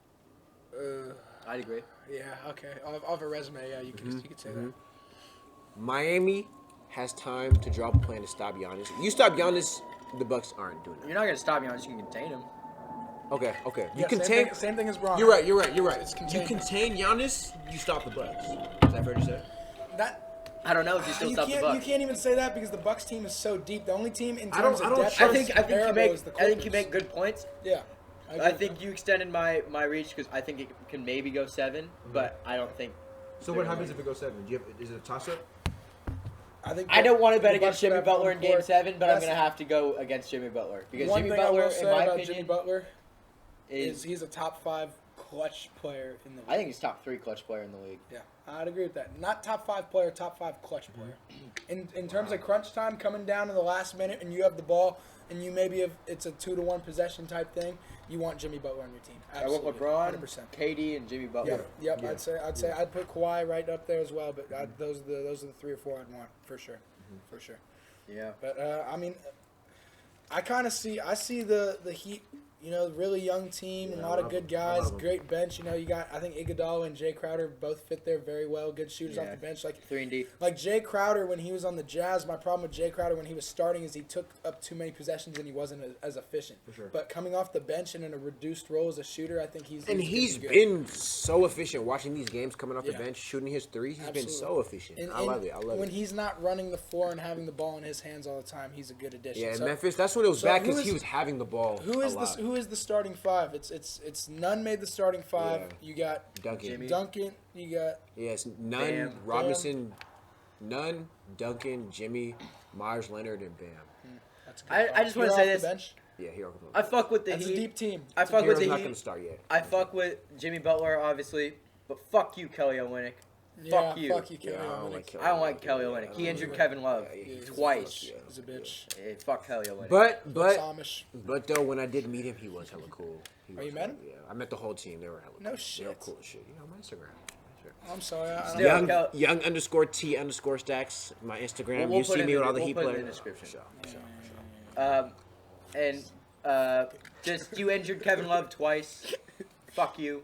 I'd agree. Yeah. Okay. Off a resume, yeah, you could say that. Miami has time to drop a plan to stop Giannis. You stop Giannis, the Bucks aren't doing You're that. not going to stop Giannis. You can contain him. Okay. You Yeah, contain. same thing as Bron. You're right. It's You contained. contain Giannis, you stop the Bucks. Is that fair to say? That I don't know if you still stop the you Bucks. can't even say that because the Bucks team is so deep. The only team in I don't- terms I of don't depth trust- is comparable is the I think you Clippers. make good points. Yeah. I think you extended my reach because I think it can maybe go 7, but I don't think. So what happens if it goes 7? Is it a toss up? I don't want to bet the against Bucks Jimmy have Butler in home Game court. 7, but I'm That's- going to have to go against Jimmy Butler because One Jimmy thing I Butler, will in say my about opinion, Jimmy Butler is he's a top 5 clutch player in the league. I think he's top 3 clutch player in the league. Yeah, I'd agree with that. Not top 5 player, top 5 clutch player. In terms of crunch time, coming down in the last minute, and you have the ball, and you maybe have it's a 2-to-1 possession type thing. You want Jimmy Butler on your team. I want Absolutely, LeBron, 100%. KD, and Jimmy Butler. Yep. I'd say I'd put Kawhi right up there as well. But those are the 3 or 4 I'd want for sure, for sure. Yeah. But I mean, I see the Heat. You know, really young team, a lot of good guys, great bench. You know, you got I think Iguodala and Jay Crowder both fit there very well. Good shooters off the bench, 3-and-D. like Jay Crowder when he was on the Jazz. My problem with Jay Crowder when he was starting is he took up too many possessions and he wasn't as efficient. For sure. But coming off the bench and in a reduced role as a shooter, I think he's good. been so efficient watching these games coming off the Yeah. bench, shooting his threes. He's been Absolutely. so efficient. And- I love it. When he's not running the floor and having the ball in his hands all the time, he's a good addition. Yeah, in So- Memphis, that's when it was so bad who because is- he was having the ball. Who is a this? lot. Who is the starting 5? It's Nunn made the starting 5. Yeah. You got Duncan. Jimmy. Duncan. You got Yes, Nunn, Bam. Robinson, Nunn, Duncan, Jimmy, Myers, Leonard, and Bam. that's a good I five. just wanna Hero say off the this. bench. Yeah, Hero. I fuck with the That's Heat. a deep team. I fuck with Hero's the not Heat. going to start yet. I fuck with Jimmy Butler, obviously, but fuck you, Kelly Olynyk. Yeah, Fuck you. Fuck you, Kelly Yeah, I don't Olynyk. like Kelly I don't like Olynyk. Kelly Olynyk. He injured Kevin Love he's a twice. fuck, yeah. He's a bitch. Fuck Kelly Olynyk. But Amish. though when I did meet him, he was hella cool. Oh, you met him? Yeah, I met the whole team. They were hella No cool. They were shit. cool as shit. You know, my Instagram. I'm sorry. I Still- don't Kel- Young _ T _stacks. My Instagram. We'll you put see it me in with the- all the we'll Heat put it in players. the description. Sure. And just you injured Kevin Love twice. Fuck you.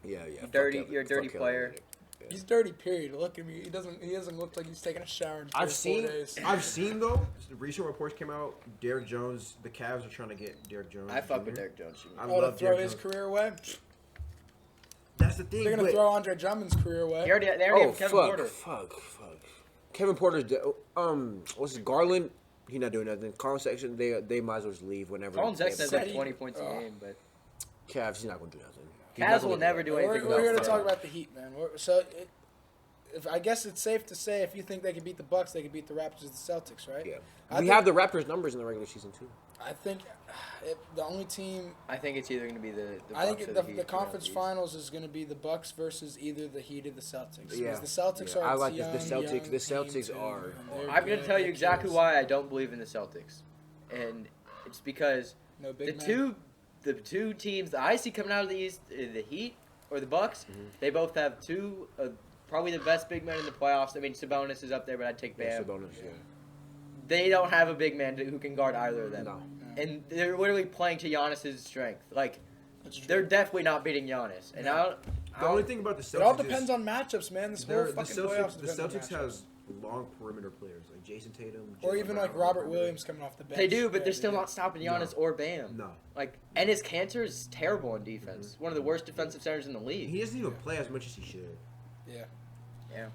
Yeah. Fuck dirty- Kelly- you're a dirty fuck Kelly player. Olynyk. Yeah. He's dirty. Period. Look at me. He doesn't look like he's taking a shower in 3 or 4 days. I've seen though. Recent reports came out. Derrick Jones. The Cavs are trying to get Derrick Jones. I fuck Jr. with Derrick Jones. Jr. I Oh, to love throw Derrick his Jones. career away? That's the thing. They're gonna but- throw Andre Drummond's career away. They already Oh have Kevin Porter. fuck. Kevin Porter's what's his Garland? He's not doing nothing. Colin Sexton, they might as well just leave whenever. Colin Sexton has Said like he- 20 points a oh. game, but Cavs, he's not gonna do nothing. He's Cavs gonna will never do anything We're here to about talk that. about the Heat, man. So, I guess it's safe to say if you think they could beat the Bucks, they could beat the Raptors or the Celtics, right? Yeah, I we think- have the Raptors numbers in the regular season too. I think the only team. I think it's either going to be the I Bucks think or the Heat conference throughout the finals is going to be the Bucks versus either the Heat or the Celtics. Yeah, Because the Celtics yeah. are I a like young, the Celtics. young The team, Celtics too, are- and they're I'm going to good. tell you They're exactly killers. why I don't believe in the Celtics, and it's because No big the two teams that I see coming out of the East, the Heat or the Bucks, they both have two probably the best big man in the playoffs. I mean, Sabonis is up there, but I'd take Bam. Sabonis, yeah. They don't have a big man who can guard either of them. No. And they're literally playing to Giannis's strength. Like, That's true. they're definitely not beating Giannis. And I The only thing about the Celtics It all depends on matchups, man. This whole the fucking Celtics. playoffs The depends on Celtics matchups. has long perimeter players like Jason Tatum, Or Jaylen even Brown, like Robert Williams coming off the bench. they do, but Yeah, they're still yeah. not stopping Giannis or Bam. No, Like, and his Cantor is terrible on defense. One of the worst defensive centers in the league. he doesn't even play as much as he should. Yeah. Yeah.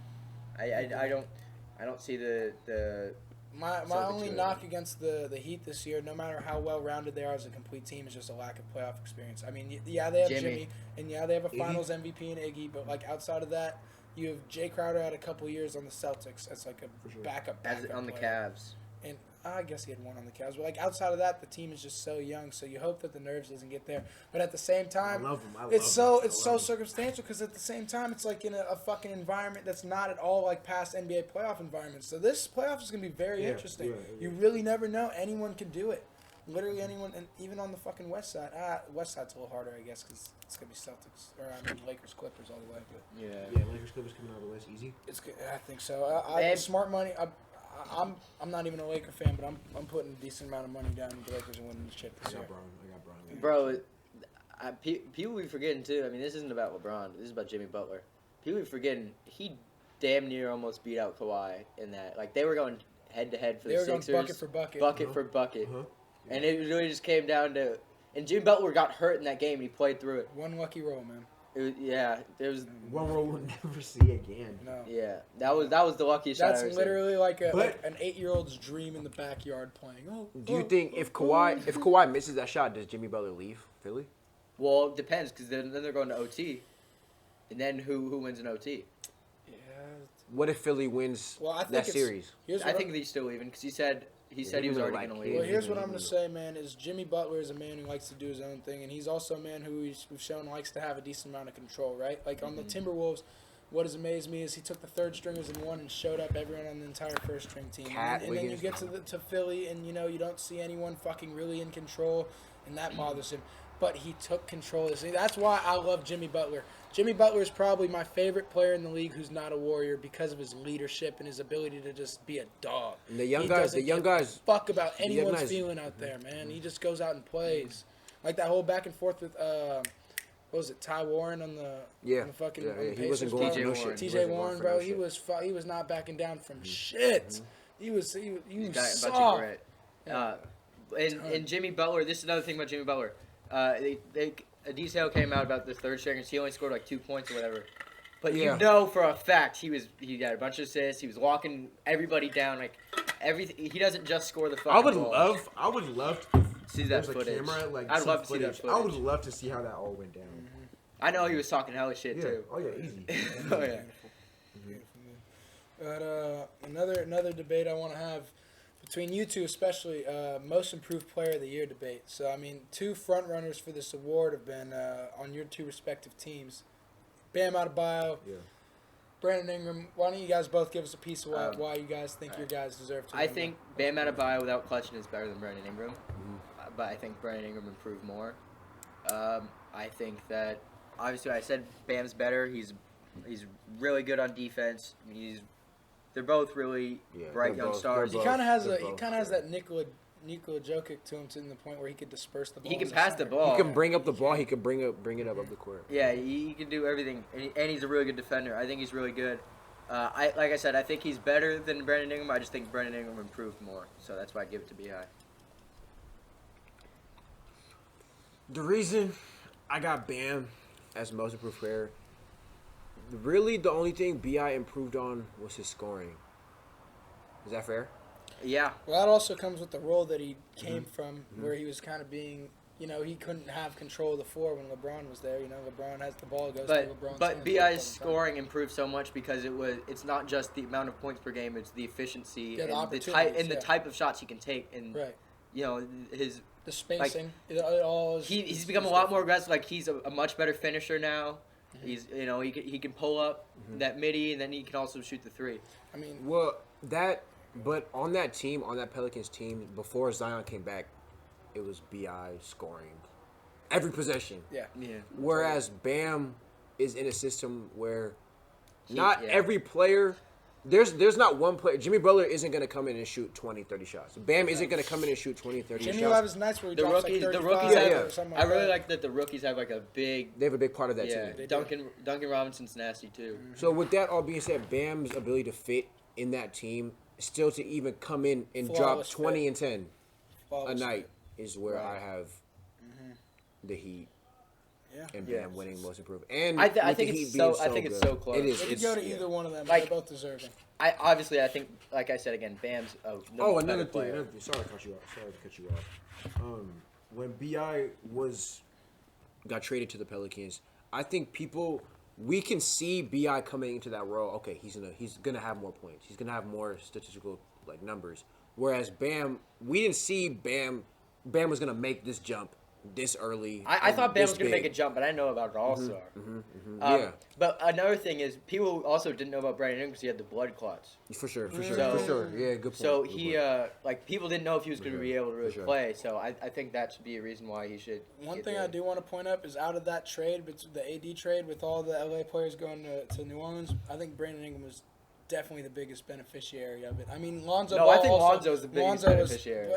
I don't see the My Celtics only good. knock against the Heat this year, no matter how well rounded they are as a complete team, is just a lack of playoff experience. I mean, yeah, they have Jimmy, and yeah, they have a Iggy. Finals MVP in Iggy, but like outside of that, you have Jay Crowder had a couple years on the Celtics as like a For sure. backup as on the player. Cavs. And I guess he had one on the Cavs, but like outside of that, the team is just so young. So you hope that the nerves doesn't get there. But at the same time, I love him. it's so circumstantial because at the same time, it's like in a fucking environment that's not at all like past NBA playoff environments. So this playoff is gonna be very interesting. yeah. You really never know. Anyone can do it. Literally anyone, and even on the fucking West Side. West Side's a little harder, I guess, because it's gonna be Celtics or I mean Lakers, Clippers all the way. But Yeah. Yeah, Lakers Clippers coming out of the West easy. it's good. I think so. And- Smart money. I'm not even a Laker fan, but I'm putting a decent amount of money down with the Lakers and winning the chip I this year. got Brown. I got Brown. Bro, people be forgetting too. I mean, this isn't about LeBron. This is about Jimmy Butler. People be forgetting he damn near almost beat out Kawhi in that. Like they were going head to head for They the were going Sixers, bucket for bucket. bucket for bucket, Uh-huh. and it really just came down to. And Jimmy Butler got hurt in that game, and he played through it. One lucky roll, man. There was. One roll we'll never see again. No. Yeah, that was the luckiest shot I That's ever seen. literally like But- an 8-year-old's dream in the backyard playing. Oh, Do you think if Kawhi misses that shot, does Jimmy Butler leave Philly? Well, it depends because then they're going to OT, and then who wins an OT? Yeah. What if Philly wins Well, I think that it's- series? Here's I what think he's still leaving because he said he was even already like going to him. leave. Well, here's what Yeah. I'm gonna say, man. Is Jimmy Butler is a man who likes to do his own thing, and he's also a man who we've shown likes to have a decent amount of control, right? Like on the Timberwolves, what has amazed me is he took the third stringers and won and showed up everyone on the entire first string team. Cat And then you Wiggins. get to Philly, and you know you don't see anyone fucking really in control, and that bothers him. But he took control. See, that's why I love Jimmy Butler. Jimmy Butler is probably my favorite player in the league who's not a warrior because of his leadership and his ability to just be a dog. And the young He guys, doesn't give a fuck about young anyone's guys- feeling out there, man. He just goes out and plays. Like that whole back and forth with what was it, Ty Warren on the fucking on the he wasn't Pacers, going bro. for no TJ shit. TJ He wasn't Warren, going for bro, no he shit. was not backing down from shit. He was He's got a bunch of soft. grit. Yeah. And Jimmy Butler, this is another thing about Jimmy Butler. A detail came out about the third stringers. He only scored like 2 points or whatever. But Yeah. you know for a fact he got a bunch of assists. He was locking everybody down. Like everything. He doesn't just score the fucking I would ball. love to See that there's a footage. camera, like, I'd some love to see that footage. I would footage. love to see how that all went down. I know he was talking hella shit Yeah. too. Oh yeah, easy. Oh yeah. But another debate I want to have between you two, especially most improved player of the year debate. So I mean, two front runners for this award have been on your two respective teams. Bam Adebayo, Yeah. Brandon Brandon Ingram. Why don't you guys both give us a piece of why you guys think alright. your guys deserve to? I win think that? Bam Adebayo without clutching is better than Brandon Ingram, but I think Brandon Ingram improved more. I think that obviously I said Bam's better. He's really good on defense. I mean, they're both really Yeah, bright they're young both- stars. He both- kind of has they're he both kind of has good. that Nikola Jokic to him to the point where he could disperse the ball. He can as a pass the center. ball. He can bring up the ball. He can bring it up the court. Yeah, he can do everything, and he's a really good defender. I think he's really good. Like I said, I think he's better than Brandon Ingram. I just think Brandon Ingram improved more, so that's why I give it to Bi. The reason I got Bam as most improved player, really the only thing Bi improved on was his scoring. Is that fair? Yeah, Well, that also comes with the role that he came from, where he was kind of being, he couldn't have control of the floor when LeBron was there. LeBron has the ball, goes to LeBron's but hands Bi's all the time. scoring improved so much because it's not just the amount of points per game; it's the efficiency Yeah, the and the type opportunities, yeah. type of shots he can take, and Right. his The spacing, it all is, he's become a lot more aggressive. Like he's a much better finisher now. He's he can pull up that midi, and then he can also shoot the three. I mean, Well, but on that team, on that Pelicans team, before Zion came back, it was Bi scoring every possession. yeah. Yeah. Whereas Bam is in a system where Not every player. There's not one player. Jimmy Butler isn't going to come in and shoot 20, 30 shots. Bam isn't going to come in and shoot 20, 30 Jimmy shots. will have his nights where he The drops rookies, like the 35 rookies Yeah, have. or something I like really that. like that the rookies have like a big. They have a big part of that Yeah, too. Duncan Robinson's nasty too. So with that all being said, Bam's ability to fit in that team, still to even come in and Flawless drop 20 fit. and 10 Flawless a fit. night is where Right. I have the Heat Yeah. and Yeah. Bam winning most improved. And I with think the it's Heat so- being I think it's good. so close. It is. It could It's, go to yeah. either one of them. Like- They're both deserving. I think, like I said again, Bam's a Oh, better another player. thing. Sorry to cut you off. When Bi got traded to the Pelicans. I think we can see Bi coming into that role. Okay, he's gonna have more points. He's gonna have more statistical numbers. Whereas Bam, we didn't see Bam. Bam was gonna make this jump this early. I thought Bam this was going to make big. a jump, but I didn't know about an All-Star. Yeah, But another thing is, people also didn't know about Brandon Ingram because he had the blood clots. for sure. So- Yeah, good point. So good he, point. people didn't know if he was going to be able to really sure. play. So I think that should be a reason why he should. One get thing the- I do want to point up is out of that trade, the AD trade with all the LA players going to New Orleans, I think Brandon Ingram was definitely the biggest beneficiary of it. I mean, Lonzo. No, Ball I think also, Lonzo's the biggest beneficiary.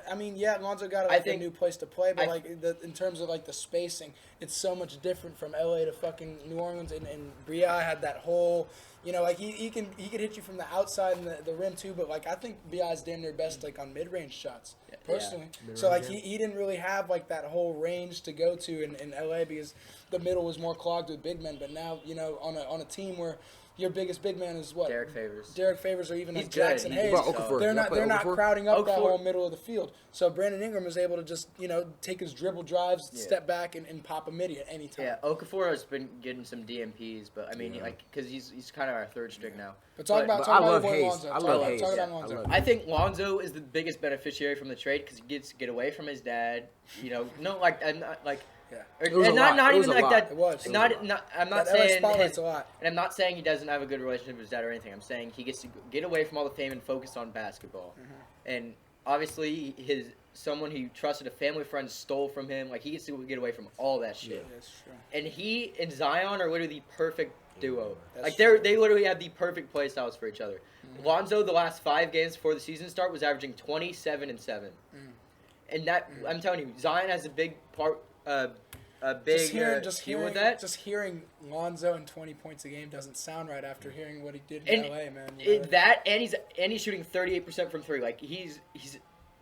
I mean, yeah, Lonzo got I a think- new place to play, but I- in terms of the spacing, it's so much different from LA to fucking New Orleans. And Bi had that whole, he can hit you from the outside and the rim too. But I think Bi's damn near best on mid range shots personally. So he didn't really have that whole range to go to in LA because the middle was more clogged with big men. But now on a team where your biggest big man is what? Derek Favors. Derek Favors or even He's good. Jackson He's- Hayes. Bro, Okafor. They're Y'all not play Okafor? crowding up that Okafor. whole middle of the field. So Brandon Ingram is able to just take his dribble drives, step back, and pop a midi at any time. Yeah, Okafor has been getting some DMPs, but I mean, because he's kind of our third string now. But talk about I your love boy Hayes. Lonzo. I Talk love about- Hayes. talk about I Lonzo. love I think Lonzo is the biggest beneficiary from the trade because he gets to get away from his dad. I'm not Yeah. It was and a not lot. not It was even a like lot. that. It was. Not, It was a not. I'm not That LA saying. spotlight's a lot. And I'm not saying he doesn't have a good relationship with his dad or anything. I'm saying he gets to get away from all the fame and focus on basketball. And obviously, someone he trusted, a family friend, stole from him. He gets to get away from all that shit. That's true. And he and Zion are literally the perfect duo. That's They literally have the perfect play styles for each other. Lonzo, the last 5 games before the season start, was averaging 27 and 7. And that I'm telling you, Zion has a big part. A big deal with that. Just hearing Lonzo and 20 points a game doesn't sound right after hearing what he did in And LA, man. And he's shooting 38% from 3. He's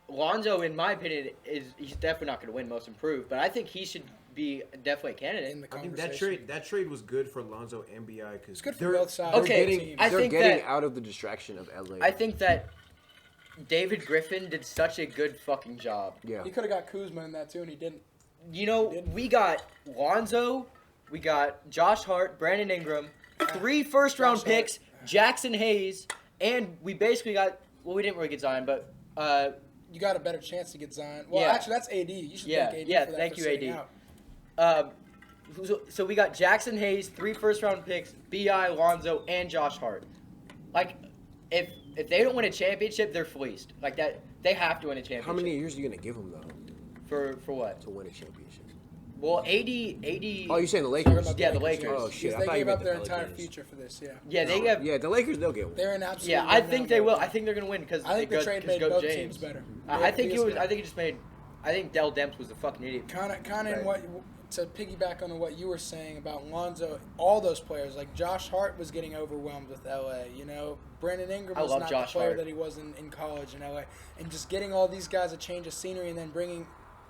Lonzo, in my opinion, he's definitely not going to win Most Improved, but I think he should be definitely a candidate. in the I think conversation. that trade was good for Lonzo and Bi because It's good for both sides. Okay, of the team. I They're think getting that- out of the distraction of LA. I think that David Griffin did such a good fucking job. Yeah. He could have got Kuzma in that too, and he didn't. We got Lonzo, we got Josh Hart, Brandon Ingram, 3 first-round Josh Hart. picks, Jackson Hayes, and we basically got. Well, we didn't really get Zion, but You got a better chance to get Zion. Well, Yeah. actually, that's AD. You should Yeah, thank AD yeah, for that. thank for you, sitting AD. out. so we got Jackson Hayes, 3 first-round picks, Bi, Lonzo, and Josh Hart. If they don't win a championship, they're fleeced. That they have to win a championship. How many years are you gonna give them though for what? to win a championship? Well, AD. Oh, you're saying the Talking Lakers? about Yeah, the Lakers, Lakers. Oh, shit, Because I they thought you gave meant up the their entire Pelicans. future for this. Yeah. Yeah, they have. Yeah, the Lakers they'll get one. They're an absolute. Yeah, I win think now, they will. though. I think they're gonna win because I think the trade made both teams better. I think Biggest I think it just made. I think Dell Demps was a fucking idiot. Kind of, Right. in what to piggyback on what you were saying about Lonzo. All those players, like Josh Hart, was getting overwhelmed with LA. Brandon Ingram I was love not Josh the player Hart. that he was in college in LA, and just getting all these guys a change of scenery, and then bringing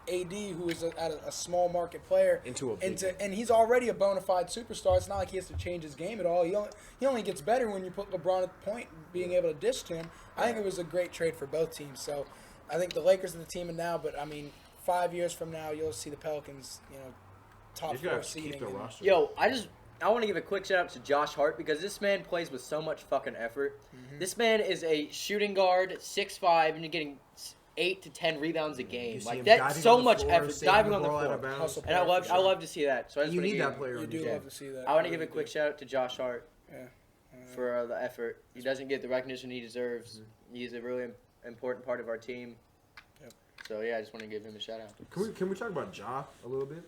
AD, who is a small market player, Into a big and he's already a bona fide superstar. It's not like he has to change his game at all. He only gets better when you put LeBron at the point, being able to dish to him. I think it was a great trade for both teams. So I think the Lakers are the team now, but I mean, 5 years from now, you'll see the Pelicans, top You 4 gotta seeding. keep the and- roster. Yo, I want to give a quick shout out to Josh Hart because this man plays with so much fucking effort. This man is a shooting guard, 6'5", and you're getting 8 to 10 rebounds a game. You see Like him that's diving so on the much floor, effort, saving diving on the ball out floor. of bounds. Hustle And I player love for I sure. love to see that. So I just You want to need give that player. You on do your love team. to see that. I want to You give a really quick do. shout out to Josh Hart Yeah. for the effort. He doesn't get the recognition he deserves. He's a really important part of our team. Yep. So yeah, I just want to give him a shout out. Can we talk about Ja a little bit?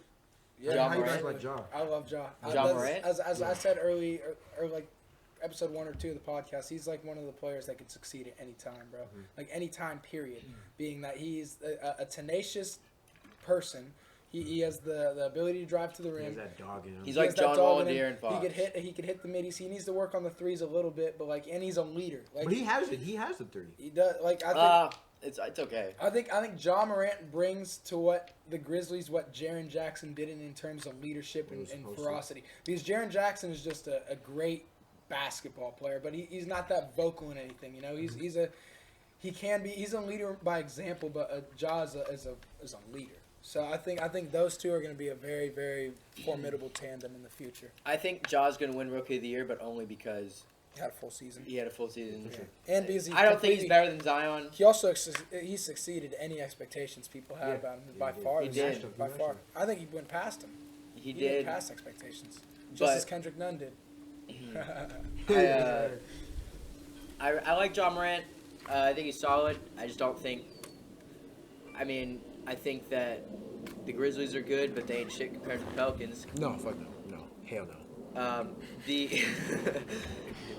Yeah, Ja How you guys Morant. like Ja? I love Ja. Ja Morant? As I said early, or like episode 1 or 2 of the podcast, he's like one of the players that could succeed at any time, bro. Like any time, period. Being that he's a tenacious person. He has the ability to drive to the rim. He has that dog in him. He's He like has that John dog Wall in and him. De'Aaron Fox. He could hit the middies. He needs to work on the threes a little bit, but like, and he's a leader. Like But he has it. He has the 3. he does. Like I think. It's okay. I think Ja Morant brings to what the Grizzlies what Jaren Jackson did in terms of leadership and ferocity. Because Jaren Jackson is just a great basketball player, but he's not that vocal in anything. You know, he's a leader by example, but Ja is a leader. So I think those two are going to be a very, very formidable tandem in the future. I think Ja's going to win Rookie of the Year, but only because He had a full season. he had a full season. Yeah. And because I don't think he's better than Zion. He also he succeeded any expectations people had about him by far. He did. By far. I think he went past him. He He went did. past expectations. Just But- as Kendrick Nunn did. I like John Morant. I think he's solid. I just don't think. I mean, I think that the Grizzlies are good, but they ain't shit compared to the Pelicans. No, fuck no. No. Hell no. The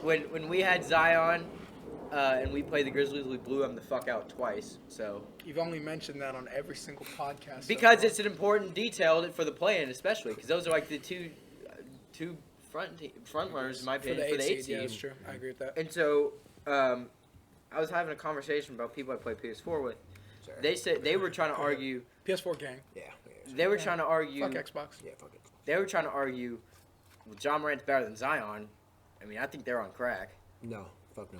when we had Zion and we played the Grizzlies, we blew them the fuck out twice. So You've only mentioned that on every single podcast. because it's an important detail for the play-in, especially because those are like the two front runners in my opinion for the 8 Yeah, seed. that's true. I agree with that. And so, I was having a conversation about people I play PS4 with. Sorry. They said they were trying to argue. PS4 gang. Yeah. They were trying to argue. Fuck Xbox. Yeah. Fuck it. They were trying to argue. Well, John Morant's better than Zion. I mean, I think they're on crack. No. Fuck no.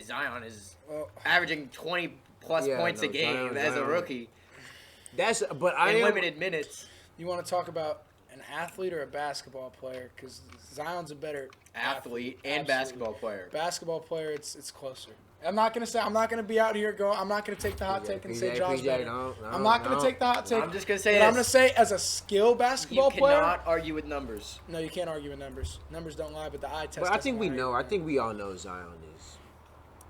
Zion is Well, averaging 20 plus Yeah, points a no, game Zion- as a Zion- rookie That's. But I in am. limited minutes. you want to talk about an athlete or a basketball player? Because Zion's a better Athlete and Absolutely. basketball player. basketball player. It's closer. I'm not gonna be out here going. I'm not gonna take the hot take and say John's better. I'm not gonna take the hot take. I'm just gonna say But I'm gonna this. say as a skill You basketball player. cannot argue with numbers. No, you can't argue with numbers. Numbers don't lie, but the eye test. But I think doesn't we lie. know. I think we all know Zion is.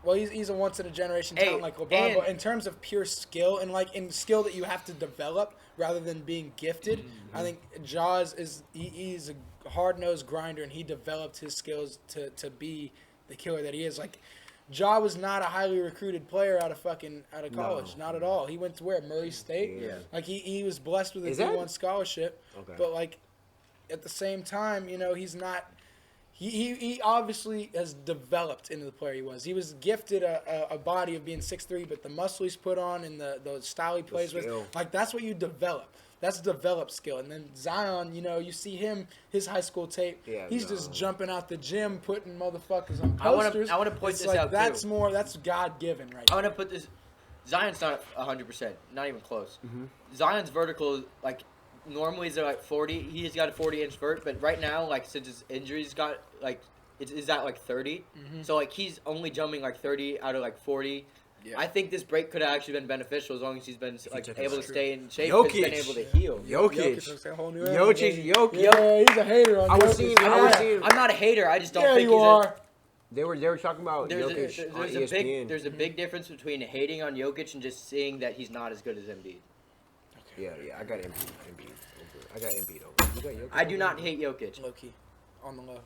Well, he's a once in a generation Hey, talent like LeBron, and- but in terms of pure skill and like in skill that you have to develop rather than being gifted, I think Jaws he's a hard nosed grinder and he developed his skills to be the killer that he is. Like Ja was not a highly recruited player out of college, not at all. He went to where Murray State. Yeah. Like he was blessed with a Is that- D1 scholarship, Okay. but like at the same time, you know, he's not. He obviously has developed into the player he was. He was gifted a body of being 6'3", but the muscle he's put on and the style he plays with, skill. like that's what you develop. That's developed skill. And then Zion, you know, you see him, his high school tape. Yeah, he's no. just jumping out the gym, putting motherfuckers on I wanna- posters. I wanna point It's this like, out, that's too. that's God given right I now. want to put this. Zion's not 100%, not even close. Mm-hmm. Zion's vertical, like normally they're like 40. He's got a 40-inch vert, but right now, like since his injuries got like, it's at like 30. So like he's only jumping like 30 out of like 40. Yeah. I think this break could have actually been beneficial as long as he's been like took able it. to stay in shape and been Jokic. able to heal. Jokic. looks like a whole new Jokic. animal. Jokic. Yeah, he's a hater on I was Jokic. seeing- I was Yeah. seeing- I'm not a hater. I just don't Yeah, think you he's are. They were talking about Jokic on ESPN. there's a big difference between hating on Jokic and just seeing that he's not as good as Embiid. Yeah. I got Embiid. I got Embiid over. You got Jokic I do over? not hate Jokic. Low key, on the low.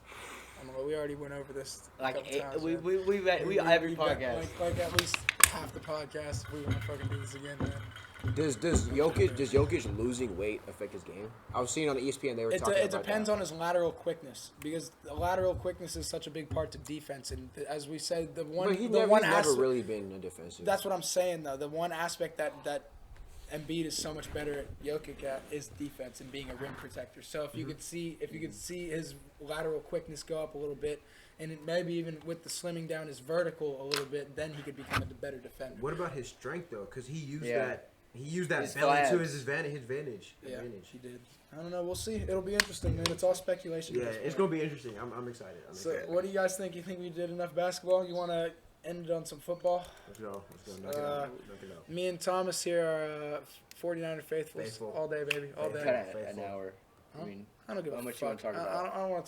We already went over this a Like couple times. we man. we every got, podcast. like at least half the podcast. If we want to fucking do this again, man. Does Jokic losing weight affect his game? I was seeing on ESPN they were talking about It depends that. on his lateral quickness because the lateral quickness is such a big part to defense. And as we said, the one But he's the never, one he's never aspect, really been a defensive. that's what I'm saying though. The one aspect that Embiid is so much better at Jokic at is defense and being a rim protector. So if you could see his lateral quickness go up a little bit, and maybe even with the slimming down his vertical a little bit, then he could become a better defender. What about his strength though? Because he used Yeah. that. He used that His belly to glabs. his advantage. Yeah, he did. I don't know. We'll see. It'll be interesting, man. It's all speculation. Yeah, at this it's point. gonna be interesting. I'm excited. So, what do you guys think? You think we did enough basketball? You want to end it on some football? Let's go. Knock it out. Knock it out. Me and Thomas here are 49er faithfuls Faithful. all day, baby, all Cut day. it an hour. Huh? I mean, I don't give How a much you fuck. wanna talk about? I don't want to